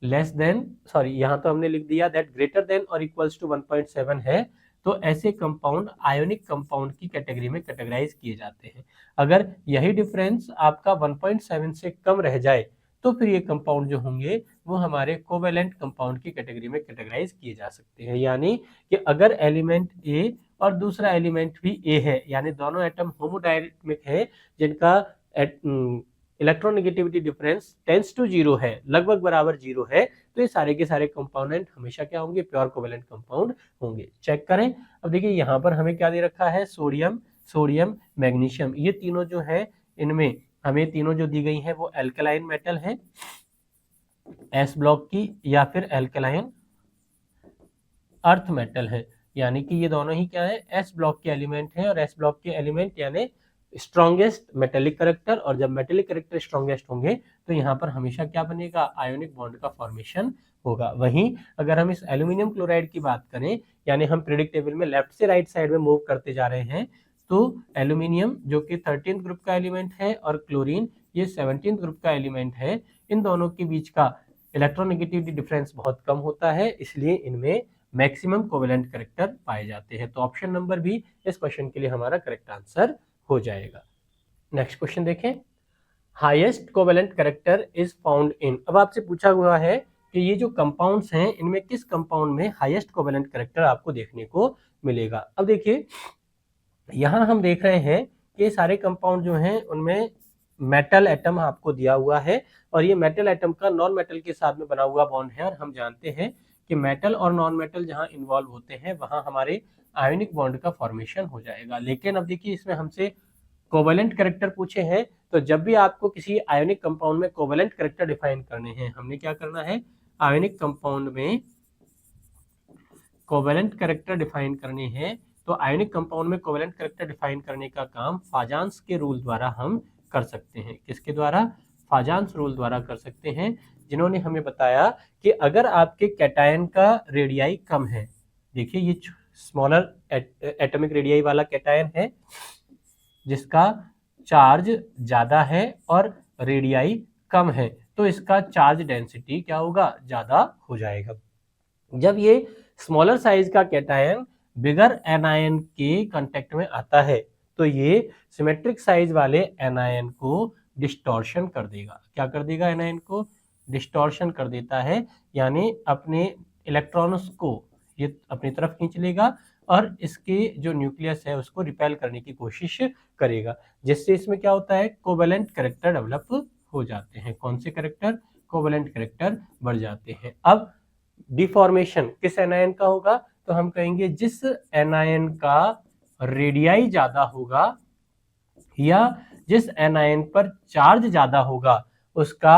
लेस देन, सॉरी यहाँ तो हमने लिख दिया दैट ग्रेटर देन और इक्वल्स टू 1.7 है, तो ऐसे कंपाउंड आयोनिक कंपाउंड की कैटेगरी में कैटेगराइज किए जाते हैं। अगर यही डिफरेंस आपका 1.7 से कम रह जाए तो फिर ये कंपाउंड जो होंगे वो हमारे कोवेलेंट कंपाउंड की कैटेगरी में कैटेगराइज किए जा सकते हैं। यानी कि अगर एलिमेंट ए और दूसरा एलिमेंट भी ए है, यानी दोनों एटम होमोडायनेमिक है जिनका इलेक्ट्रोनेगेटिविटी डिफरेंस टेंस टू 0 है, लगभग बराबर 0 है, तो ये सारे के सारे कंपोनेंट हमेशा क्या होंगे, प्योर कोवेलेंट कंपाउंड होंगे। चेक करें। अब देखिए यहाँ पर हमें क्या दे रखा है, सोडियम, सोडियम, मैग्नीशियम, ये तीनों जो है इनमें हमें तीनों जो दी गई हैं वो एल्कलाइन मेटल है, एस ब्लॉक की, या फिर एल्कलाइन अर्थ मेटल है। यानी कि ये दोनों ही क्या है, एस ब्लॉक के एलिमेंट हैं, और एस ब्लॉक के एलिमेंट यानी स्ट्रॉन्गेस्ट मेटेलिक करेक्टर, और जब मेटेलिक करेक्टर स्ट्रॉन्गेस्ट होंगे तो यहाँ पर हमेशा क्या बनेगा, आयोनिक बॉन्ड का फॉर्मेशन होगा। वहीं अगर हम इस एल्यूमिनियम क्लोराइड की बात करें, यानी हम पीरियोडिक टेबल में लेफ्ट से राइट साइड में मूव करते जा रहे हैं, तो एल्यूमिनियम जो कि 13th ग्रुप का एलिमेंट है और क्लोरीन ये 17th ग्रुप का एलिमेंट है, इन दोनों के बीच का इलेक्ट्रोनेगेटिविटी डिफरेंस बहुत कम होता है, इसलिए इनमें मैक्सिमम कोवेलेंट करेक्टर पाए जाते हैं। तो ऑप्शन नंबर बी इस क्वेश्चन के लिए हमारा करेक्ट आंसर हो जाएगा। नेक्स्ट क्वेश्चन देखें, highest covalent character is found in. अब आपसे पूछा हुआ है कि ये जो कंपाउंड्स हैं इनमें किस कंपाउंड में हाईएस्ट कोवेलेंट करेक्टर आपको देखने को मिलेगा। अब देखिए यहाँ हम देख रहे हैं कि सारे कंपाउंड जो हैं उनमें मेटल एटम आपको दिया हुआ है, और ये मेटल एटम का नॉन मेटल के साथ में बना हुआ बॉन्ड है, और हम जानते हैं कि मेटल और नॉन मेटल जहां इन्वॉल्व होते हैं वहां हमारे आयोनिक बॉन्ड का फॉर्मेशन हो जाएगा। लेकिन अब देखिए इसमें हमसे कोवेलेंट करेक्टर पूछे हैं, तो जब भी आपको किसी आयोनिक कंपाउंड में कोवेलेंट करेक्टर डिफाइन करने हैं, हमने क्या करना है, आयोनिक कंपाउंड में कोवेलेंट करेक्टर डिफाइन करने हैं, तो आयोनिक कंपाउंड में कोवेलेंट करेक्टर डिफाइन करने का काम फाजान्स के रूल द्वारा हम कर सकते हैं। किसके द्वारा, फाजान्स रूल द्वारा कर सकते हैं, जिन्होंने हमें बताया कि अगर आपके कैटायन का रेडियाई कम है, देखिए ये स्मॉलर एटॉमिक रेडियाई वाला कैटायन है जिसका चार्ज ज्यादा है और रेडियाई कम है, तो इसका चार्ज डेंसिटी क्या होगा, ज्यादा हो जाएगा। जब ये स्मॉलर साइज का कैटायन बिगर एनायन के कांटेक्ट में आता है तो ये सिमेट्रिक साइज वाले एनायन को डिस्टॉर्शन कर देगा। क्या कर देगा, एनायन को डिस्टॉर्शन कर देता है, यानी अपने इलेक्ट्रॉन्स को ये अपनी तरफ खींच लेगा और इसके जो न्यूक्लियस है उसको रिपेल करने की कोशिश करेगा, जिससे इसमें क्या होता है, कोवेलेंट करेक्टर डेवलप हो जाते हैं। कौन से करेक्टर, कोवेलेंट करेक्टर बढ़ जाते हैं। अब डिफॉर्मेशन किस एनायन का होगा, तो हम कहेंगे जिस एनायन का रेडियाई ज्यादा होगा या जिस एनायन पर चार्ज ज्यादा होगा उसका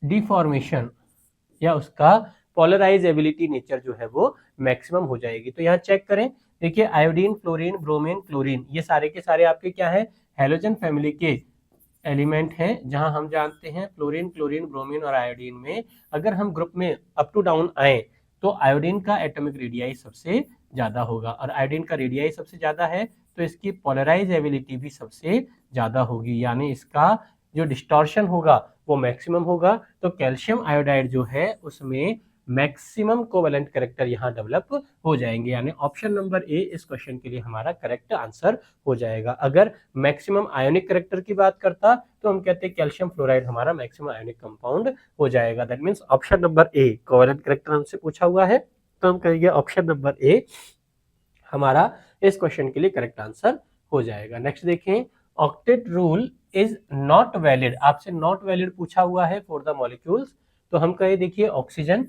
डिफॉर्मेशन या उसका पोलराइजेबिलिटी नेचर जो है वो मैक्सिमम हो जाएगी। तो यहाँ चेक करें, देखिए आयोडीन, फ्लोरीन, ब्रोमीन, क्लोरीन, ये सारे के सारे आपके क्या है, हैलोजन फैमिली के एलिमेंट हैं, जहां हम जानते हैं फ्लोरीन, क्लोरीन, ब्रोमीन और आयोडीन में अगर हम ग्रुप में अप टू डाउन आए तो आयोडीन का एटॉमिक रेडियाई सबसे ज्यादा होगा, और आयोडीन का रेडियाई सबसे ज्यादा है तो इसकी पोलराइजेबिलिटी भी सबसे ज्यादा होगी, यानी इसका जो डिस्टॉर्शन होगा वो मैक्सिमम होगा। तो कैल्शियम आयोडाइड जो है उसमें मैक्सिमम कोवेलेंट करेक्टर यहाँ डेवलप हो जाएंगे, यानी ऑप्शन नंबर ए इस क्वेश्चन के लिए हमारा करेक्ट आंसर हो जाएगा। अगर मैक्सिमम आयोनिक करेक्टर की बात करता तो हम कहते हैं कैल्शियम फ्लोराइड हमारा मैक्सिमम आयोनिक कंपाउंड हो जाएगा। That means option number A, covalent character हमसे पूछा हुआ है तो हम कहेंगे ऑप्शन नंबर ए हमारा इस क्वेश्चन के लिए करेक्ट आंसर हो जाएगा। नेक्स्ट देखें, octet rule is not valid, आपसे नॉट वैलिड पूछा हुआ है फॉर द मॉलिक्यूल्स, तो हम कहे देखिए ऑक्सीजन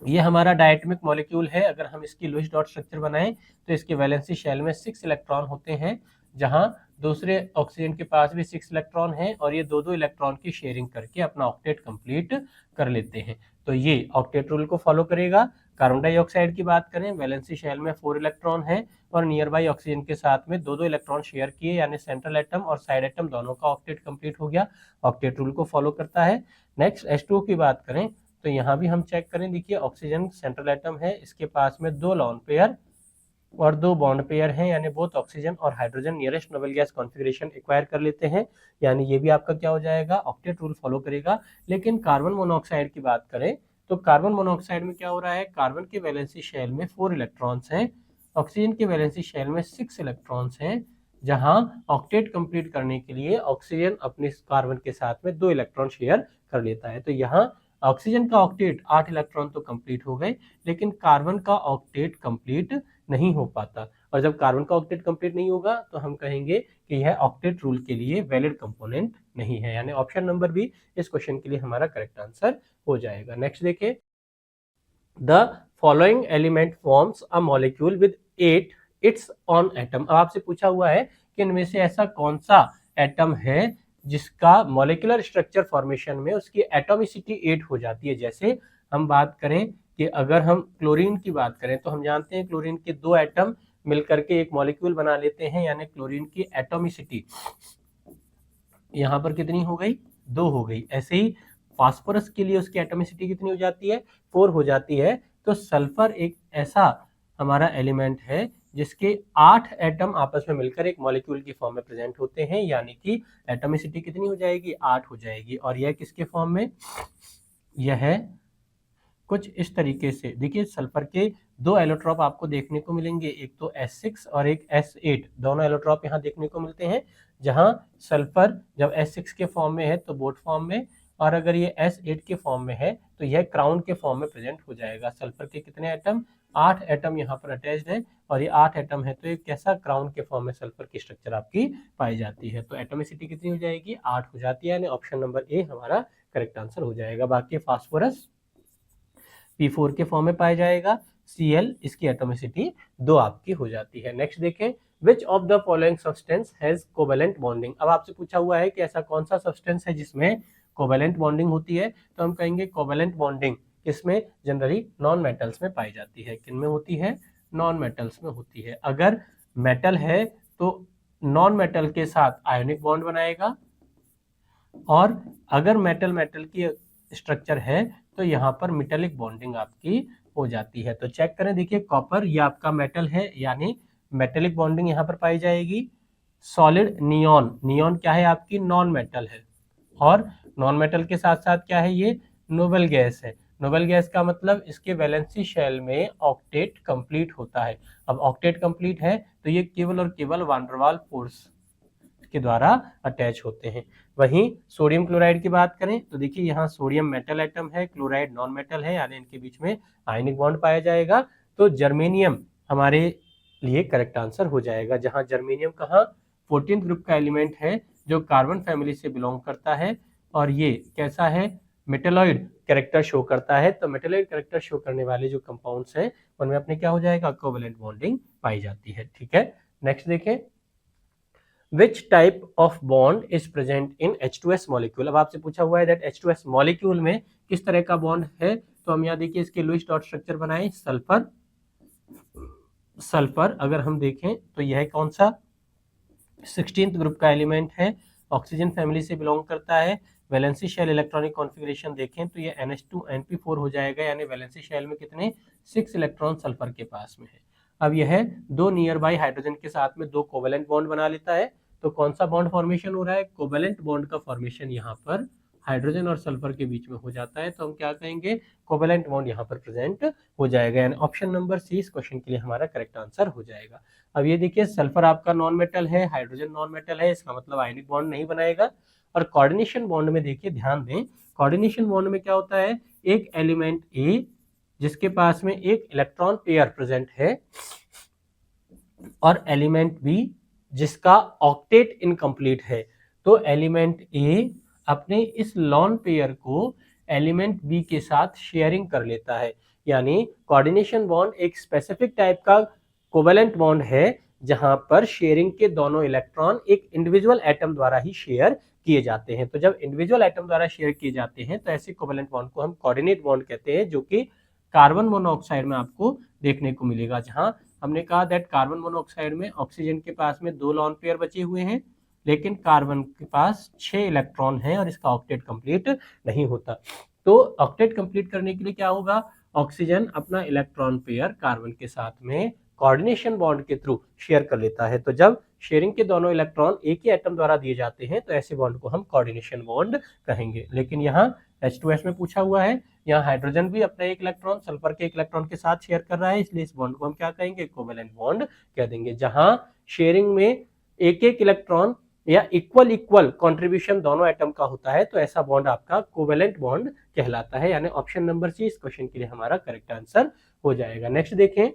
ये हमारा डायटमिक मॉलिक्यूल है, अगर हम इसकी लुईस डॉट स्ट्रक्चर बनाएं तो इसके वैलेंसी शेल में 6 इलेक्ट्रॉन होते हैं, जहां दूसरे ऑक्सीजन के पास भी 6 इलेक्ट्रॉन हैं और ये दो इलेक्ट्रॉन की शेयरिंग करके अपना ऑक्टेट कंप्लीट कर लेते हैं। तो ये ऑक्टेट रूल को फॉलो करेगा। कार्बन डाइऑक्साइड की बात करें, वैलेंसी शेल में 4 इलेक्ट्रॉन है और नियर बाई ऑक्सीजन के साथ में दो इलेक्ट्रॉन शेयर किए, यानी सेंट्रल एटम और साइड एटम दोनों का ऑक्टेट कंप्लीट हो गया, ऑक्टेट रूल को फॉलो करता है। नेक्स्ट H2O की बात करें तो यहाँ भी हम चेक करें, देखिए ऑक्सीजन सेंट्रल एटम है, इसके पास में 2 लोन पेयर और 2 बॉन्ड पेयर हैं, यानी बोथ ऑक्सीजन और hydrogen nearest noble gas configuration acquire कर लेते हैं, यानी ये भी आपका क्या हो जाएगा, ऑक्टेट रूल फॉलो करेगा। लेकिन कार्बन मोनोऑक्साइड की बात करें तो कार्बन मोनोऑक्साइड में क्या हो रहा है, कार्बन के वैलेंसी शेल में 4 इलेक्ट्रॉन्स हैं, ऑक्सीजन के वैलेंसी शेल में 6 इलेक्ट्रॉन्स हैं, जहां ऑक्टेट कंप्लीट करने के लिए ऑक्सीजन अपने कार्बन के साथ में 2 इलेक्ट्रॉन शेयर कर लेता है। तो यहाँ ऑक्सीजन का ऑक्टेट 8 इलेक्ट्रॉन तो कंप्लीट हो गए, लेकिन कार्बन का ऑक्टेट कंप्लीट नहीं हो पाता, और जब कार्बन का ऑक्टेट कंप्लीट नहीं होगा तो हम कहेंगे कि यह ऑक्टेट रूल के लिए वैलिड कंपोनेंट नहीं है, यानी ऑप्शन नंबर बी इस क्वेश्चन के लिए हमारा करेक्ट आंसर हो जाएगा। नेक्स्ट देखिए, the following element forms a molecule with 8 it's on atom. अब आपसे पूछा हुआ है कि इनमें से ऐसा कौन सा एटम है जिसका मॉलिक्यूलर स्ट्रक्चर फॉर्मेशन में उसकी एटॉमिसिटी 8 हो जाती है। जैसे हम बात करें कि अगर हम क्लोरीन की बात करें तो हम जानते हैं क्लोरीन के 2 एटम मिलकर के एक मॉलिक्यूल बना लेते हैं, यानी क्लोरीन की एटॉमिसिटी यहाँ पर कितनी हो गई, 2 हो गई। ऐसे ही फास्फोरस के लिए उसकी एटॉमिसिटी कितनी हो जाती है, 4 हो जाती है। तो सल्फर एक ऐसा हमारा एलिमेंट है जिसके 8 एटम आपस में मिलकर एक मॉलिक्यूल की फॉर्म में प्रेजेंट होते हैं, यानी कि एटॉमिसिटी कितनी हो जाएगी, 8 हो जाएगी। और यह किसके फॉर्म में, यह है कुछ इस तरीके से, देखिए सल्फर के 2 एलोट्रॉप आपको देखने को मिलेंगे, एक तो S6 और एक S8, दोनों एलोट्रॉप यहाँ देखने को मिलते हैं, जहां सल्फर जब S6 के फॉर्म में है तो बोट फॉर्म में, और अगर ये S8 के फॉर्म में है तो यह क्राउन के फॉर्म में प्रेजेंट हो जाएगा। सल्फर के कितने एटम, 8 एटम यहाँ पर अटैच्ड है, और ये 8 एटम है, तो एक कैसा क्राउन के फॉर्म में सल्फर की स्ट्रक्चर आपकी पाई जाती है। तो एटोमिसिटी कितनी हो जाएगी, 8 हो जाती है, यानी ऑप्शन नंबर ए हमारा करेक्ट आंसर हो जाएगा। बाकी फास्फोरस P4 के फॉर्म में पाया जाएगा, Cl इसकी एटोमिसिटी 2 आपकी हो जाती है। नेक्स्ट देखें, which of the following substance has covalent bonding. अब आपसे पूछा हुआ है कि ऐसा कौन सा सब्सटेंस है जिसमें कोवेलेंट बॉन्डिंग होती है, तो हम कहेंगे कोवेलेंट बॉन्डिंग किसमें, जनरली नॉन मेटल्स में पाई जाती है। किन में होती है, नॉन मेटल्स में होती है। अगर मेटल है तो नॉन मेटल के साथ आयोनिक बॉन्ड बनाएगा, और अगर मेटल मेटल की स्ट्रक्चर है तो यहाँ पर मेटेलिक बॉन्डिंग आपकी हो जाती है। तो चेक करें, देखिए कॉपर ये आपका मेटल है, यानी मेटेलिक बॉन्डिंग यहाँ पर पाई जाएगी। सॉलिड नियॉन, नियॉन क्या है आपकी, नॉन मेटल है, और नॉन मेटल के साथ साथ क्या है, ये नोबल गैस है। नोबल गैस का मतलब इसके वैलेंसी शेल में ऑक्टेट कंप्लीट होता है। अब ऑक्टेट कंप्लीट है तो ये केवल और केवल वान डेर वाल्स फोर्स के द्वारा अटैच होते हैं। वहीं सोडियम क्लोराइड की बात करें तो देखिए यहाँ सोडियम मेटल एटम है, क्लोराइड नॉन मेटल है, यानी इनके बीच में आयनिक बॉन्ड पाया जाएगा। तो जर्मेनियम हमारे लिए करेक्ट आंसर हो जाएगा, जहां जर्मेनियम कहाँ 14th ग्रुप का एलिमेंट है जो कार्बन फैमिली से बिलोंग करता है, और ये कैसा है, मेटेलॉइड कैरेक्टर शो करता है। तो मेटेलॉइड कैरेक्टर शो करने वाले जो कंपाउंड्स हैं उनमें अपने क्या हो जाएगा, कोवेलेंट बॉन्डिंग पाई जाती है। ठीक है, नेक्स्ट देखें, Which type of bond is present in H2S molecule। अब आपसे पूछा हुआ है that H2S molecule में किस तरह का बॉन्ड है, तो हम यहाँ देखिए इसके लुईस डॉट स्ट्रक्चर बनाए, सल्फर सल्फर अगर हम देखें तो यह कौन सा 16th ग्रुप का एलिमेंट है, ऑक्सीजन फैमिली से बिलोंग करता है। वैलेंसी शेल इलेक्ट्रॉनिक कॉन्फ़िगरेशन देखें तो ये NH2NP4 हो जाएगा, यानी वैलेंसी शेल में कितने 6 इलेक्ट्रॉन सल्फर के पास में है। अब यह 2 नियर बाई हाइड्रोजन के साथ में 2 कोवेलेंट बॉन्ड बना लेता है। तो कौन सा बॉन्ड फॉर्मेशन हो रहा है, कोवेलेंट बॉन्ड का फॉर्मेशन यहाँ पर हाइड्रोजन और सल्फर के बीच में हो जाता है। तो हम क्या कहेंगे, कोवेलेंट बॉन्ड यहाँ पर प्रेजेंट हो जाएगा, यानी ऑप्शन नंबर सी इस क्वेश्चन के लिए हमारा करेक्ट आंसर हो जाएगा। अब ये देखिए सल्फर आपका नॉन मेटल है, हाइड्रोजन नॉन मेटल है, इसका मतलब आयनिक बॉन्ड नहीं बनाएगा। और कोऑर्डिनेशन बॉन्ड में देखिए ध्यान दें, कोऑर्डिनेशन बॉन्ड में क्या होता है, एक एलिमेंट ए जिसके पास में एक इलेक्ट्रॉन पेयर प्रेजेंट है, और एलिमेंट बी जिसका ऑक्टेट इनकम्प्लीट है। तो एलिमेंट ए अपने इस लॉन पेयर को एलिमेंट बी के साथ शेयरिंग कर लेता है, यानी कोऑर्डिनेशन बॉन्ड एक स्पेसिफिक टाइप का कोवेलेंट बॉन्ड है जहां पर शेयरिंग के दोनों इलेक्ट्रॉन एक इंडिविजुअल एटम द्वारा ही शेयर किए जाते हैं। तो जब इंडिविजुअल एटम द्वारा शेयर किए जाते हैं तो ऐसे कोवेलेंट बॉन्ड को हम कोऑर्डिनेट बॉन्ड कहते हैं, जो कि कार्बन मोनोऑक्साइड में आपको देखने को मिलेगा, जहां हमने कहा दैट कार्बन मोनोऑक्साइड में ऑक्सीजन के पास में 2 लॉन पेयर बचे हुए हैं, लेकिन कार्बन के पास 6 इलेक्ट्रॉन है और इसका ऑक्टेट कंप्लीट नहीं होता। तो ऑक्टेट कंप्लीट करने के लिए क्या होगा, ऑक्सीजन अपना इलेक्ट्रॉन पेयर कार्बन के साथ में कोऑर्डिनेशन बॉन्ड के थ्रू शेयर कर लेता है। तो जब शेयरिंग के दोनों इलेक्ट्रॉन एक ही एटम द्वारा दिए जाते हैं तो ऐसे बॉन्ड को हम कोऑर्डिनेशन बॉन्ड कहेंगे। लेकिन यहाँ H2S में पूछा हुआ है, यहाँ हाइड्रोजन भी अपना एक इलेक्ट्रॉन सल्फर के एक इलेक्ट्रॉन के साथ शेयर कर रहा है, इसलिए इस बॉन्ड को हम क्या कहेंगे, कोवेलेंट बॉन्ड कह देंगे। जहां शेयरिंग में एक एक इलेक्ट्रॉन या इक्वल कंट्रीब्यूशन दोनों एटम का होता है तो ऐसा बॉन्ड आपका कोवेलेंट बॉन्ड कहलाता है, यानी ऑप्शन नंबर सी इस क्वेश्चन के लिए हमारा करेक्ट आंसर हो जाएगा। नेक्स्ट देखें,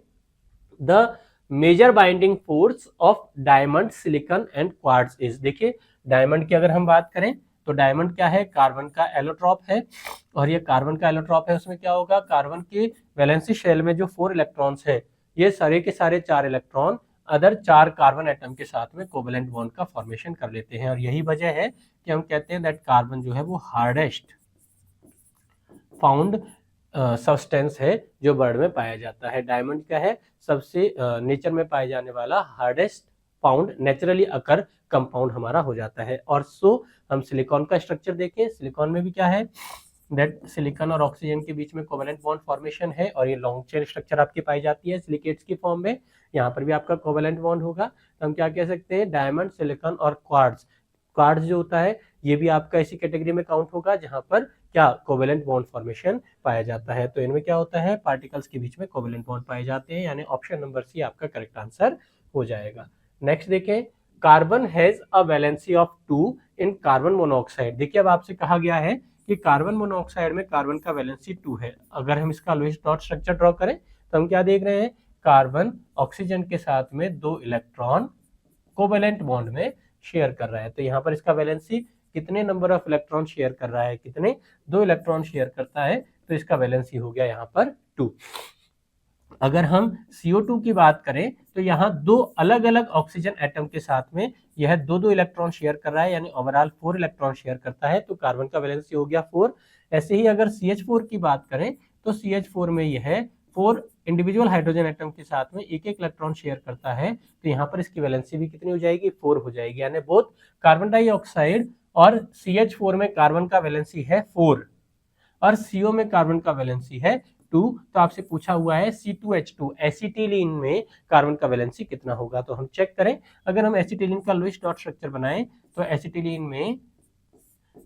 the major binding force of diamond, silicon and quartz is. देखिए डायमंड की अगर हम बात करें तो डायमंड क्या है, कार्बन का एलोट्रॉप है, और ये कार्बन का एलोट्रॉप है, उसमें क्या होगा, कार्बन के वैलेंसी शेल में जो 4 इलेक्ट्रॉन्स हैं, ये सारे के सारे 4 इलेक्ट्रॉन अदर 4 कार्बन एटम के साथ में कोवेलेंट बॉन्ड का फॉर्मेशन कर लेते हैं। और यही वजह है कि हम कहते हैं दैट कार्बन जो है वो हार्डेस्ट फाउंड सब्सटेंस है जो वर्ल्ड में पाया जाता है। डायमंड क्या है, सबसे नेचर में पाए जाने वाला हार्डेस्ट फाउंड नेचुरली अकर कंपाउंड हमारा हो जाता है। और सो हम सिलिकॉन का स्ट्रक्चर देखें, सिलिकॉन में भी क्या है, दैट सिलिकॉन और ऑक्सीजन के बीच में कोवेलेंट बॉन्ड फॉर्मेशन है और ये लॉन्ग चेन स्ट्रक्चर आपकी पाई जाती है सिलिकेट्स की फॉर्म में। यहाँ पर भी आपका कोवेलेंट बॉन्ड होगा। तो हम क्या कह सकते हैं, डायमंड, सिलिकॉन और क्वार्ट्ज। क्वार्ट्ज जो होता है ये भी आपका इसी कैटेगरी में काउंट होगा जहां पर क्या कोवेलेंट बॉन्ड फॉर्मेशन पाया जाता है। तो इनमें क्या होता है, पार्टिकल्स के बीच में कोवेलेंट बॉन्ड पाए जाते हैं, यानी ऑप्शन नंबर सी आपका करेक्ट आंसर हो जाएगा। नेक्स्ट देखें, carbon has a valency of 2 in carbon monoxide. देखिए अब आपसे कहा गया है कि कार्बन मोनोऑक्साइड में कार्बन का वैलेंसी 2 है। अगर हम इसका लुईस डॉट स्ट्रक्चर ड्रॉ करें तो हम क्या देख रहे हैं, कार्बन ऑक्सीजन के साथ में 2 इलेक्ट्रॉन कोवेलेंट बॉन्ड में शेयर कर रहा है। तो यहाँ पर इसका वैलेंसी कितने नंबर ऑफ इलेक्ट्रॉन शेयर कर रहा है, कितने, 2 इलेक्ट्रॉन शेयर करता है, तो इसका वैलेंसी हो गया यहाँ पर 2। अगर हम CO2 की बात करें तो यहाँ 2 अलग अलग ऑक्सीजन एटम के साथ में यह 2-2 इलेक्ट्रॉन शेयर कर रहा है, यानी ओवरऑल 4 इलेक्ट्रॉन शेयर करता है, तो कार्बन का वैलेंसी हो गया 4। ऐसे ही अगर CH4 की बात करें तो CH4 में यह 4 इंडिविजुअल हाइड्रोजन एटम के साथ में एक एक इलेक्ट्रॉन शेयर करता है, तो यहाँ पर इसकी वैलेंसी भी कितनी हो जाएगी, 4 हो जाएगी। यानी बोथ कार्बन डाइऑक्साइड और CH4 में कार्बन का वैलेंसी है 4 और CO में कार्बन का वैलेंसी है 2। तो आपसे पूछा हुआ है C2H2 एसिटिलीन में कार्बन का वैलेंसी कितना होगा। तो हम चेक करें, अगर हम एसिटिलीन का लुईस डॉट स्ट्रक्चर बनाएं तो एसिटिलीन में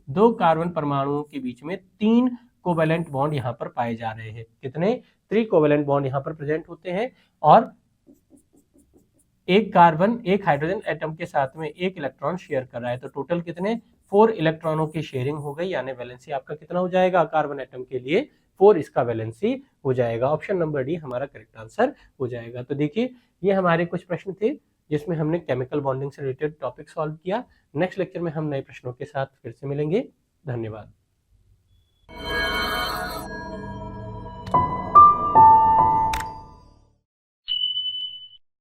2 कार्बन परमाणुओं के बीच में 3 कोवेलेंट बॉन्ड यहाँ पर पाए जा रहे हैं। कितने, 3 कोवेलेंट बॉन्ड यहाँ पर प्रेजेंट होते हैं, और एक कार्बन एक हाइड्रोजन एटम के साथ में एक इलेक्ट्रॉन शेयर कर रहा है, तो टोटल कितने, 4 इलेक्ट्रॉनों की शेयरिंग हो गई, यानी वैलेंसी आपका कितना हो जाएगा, कार्बन एटम के लिए 4 इसका वैलेंसी हो जाएगा। ऑप्शन नंबर डी हमारा करेक्ट आंसर हो जाएगा। तो देखिए ये हमारे कुछ प्रश्न थे जिसमें हमने केमिकल बॉन्डिंग से रिलेटेड टॉपिक सॉल्व किया। नेक्स्ट लेक्चर में हम नए प्रश्नों के साथ फिर से मिलेंगे। धन्यवाद।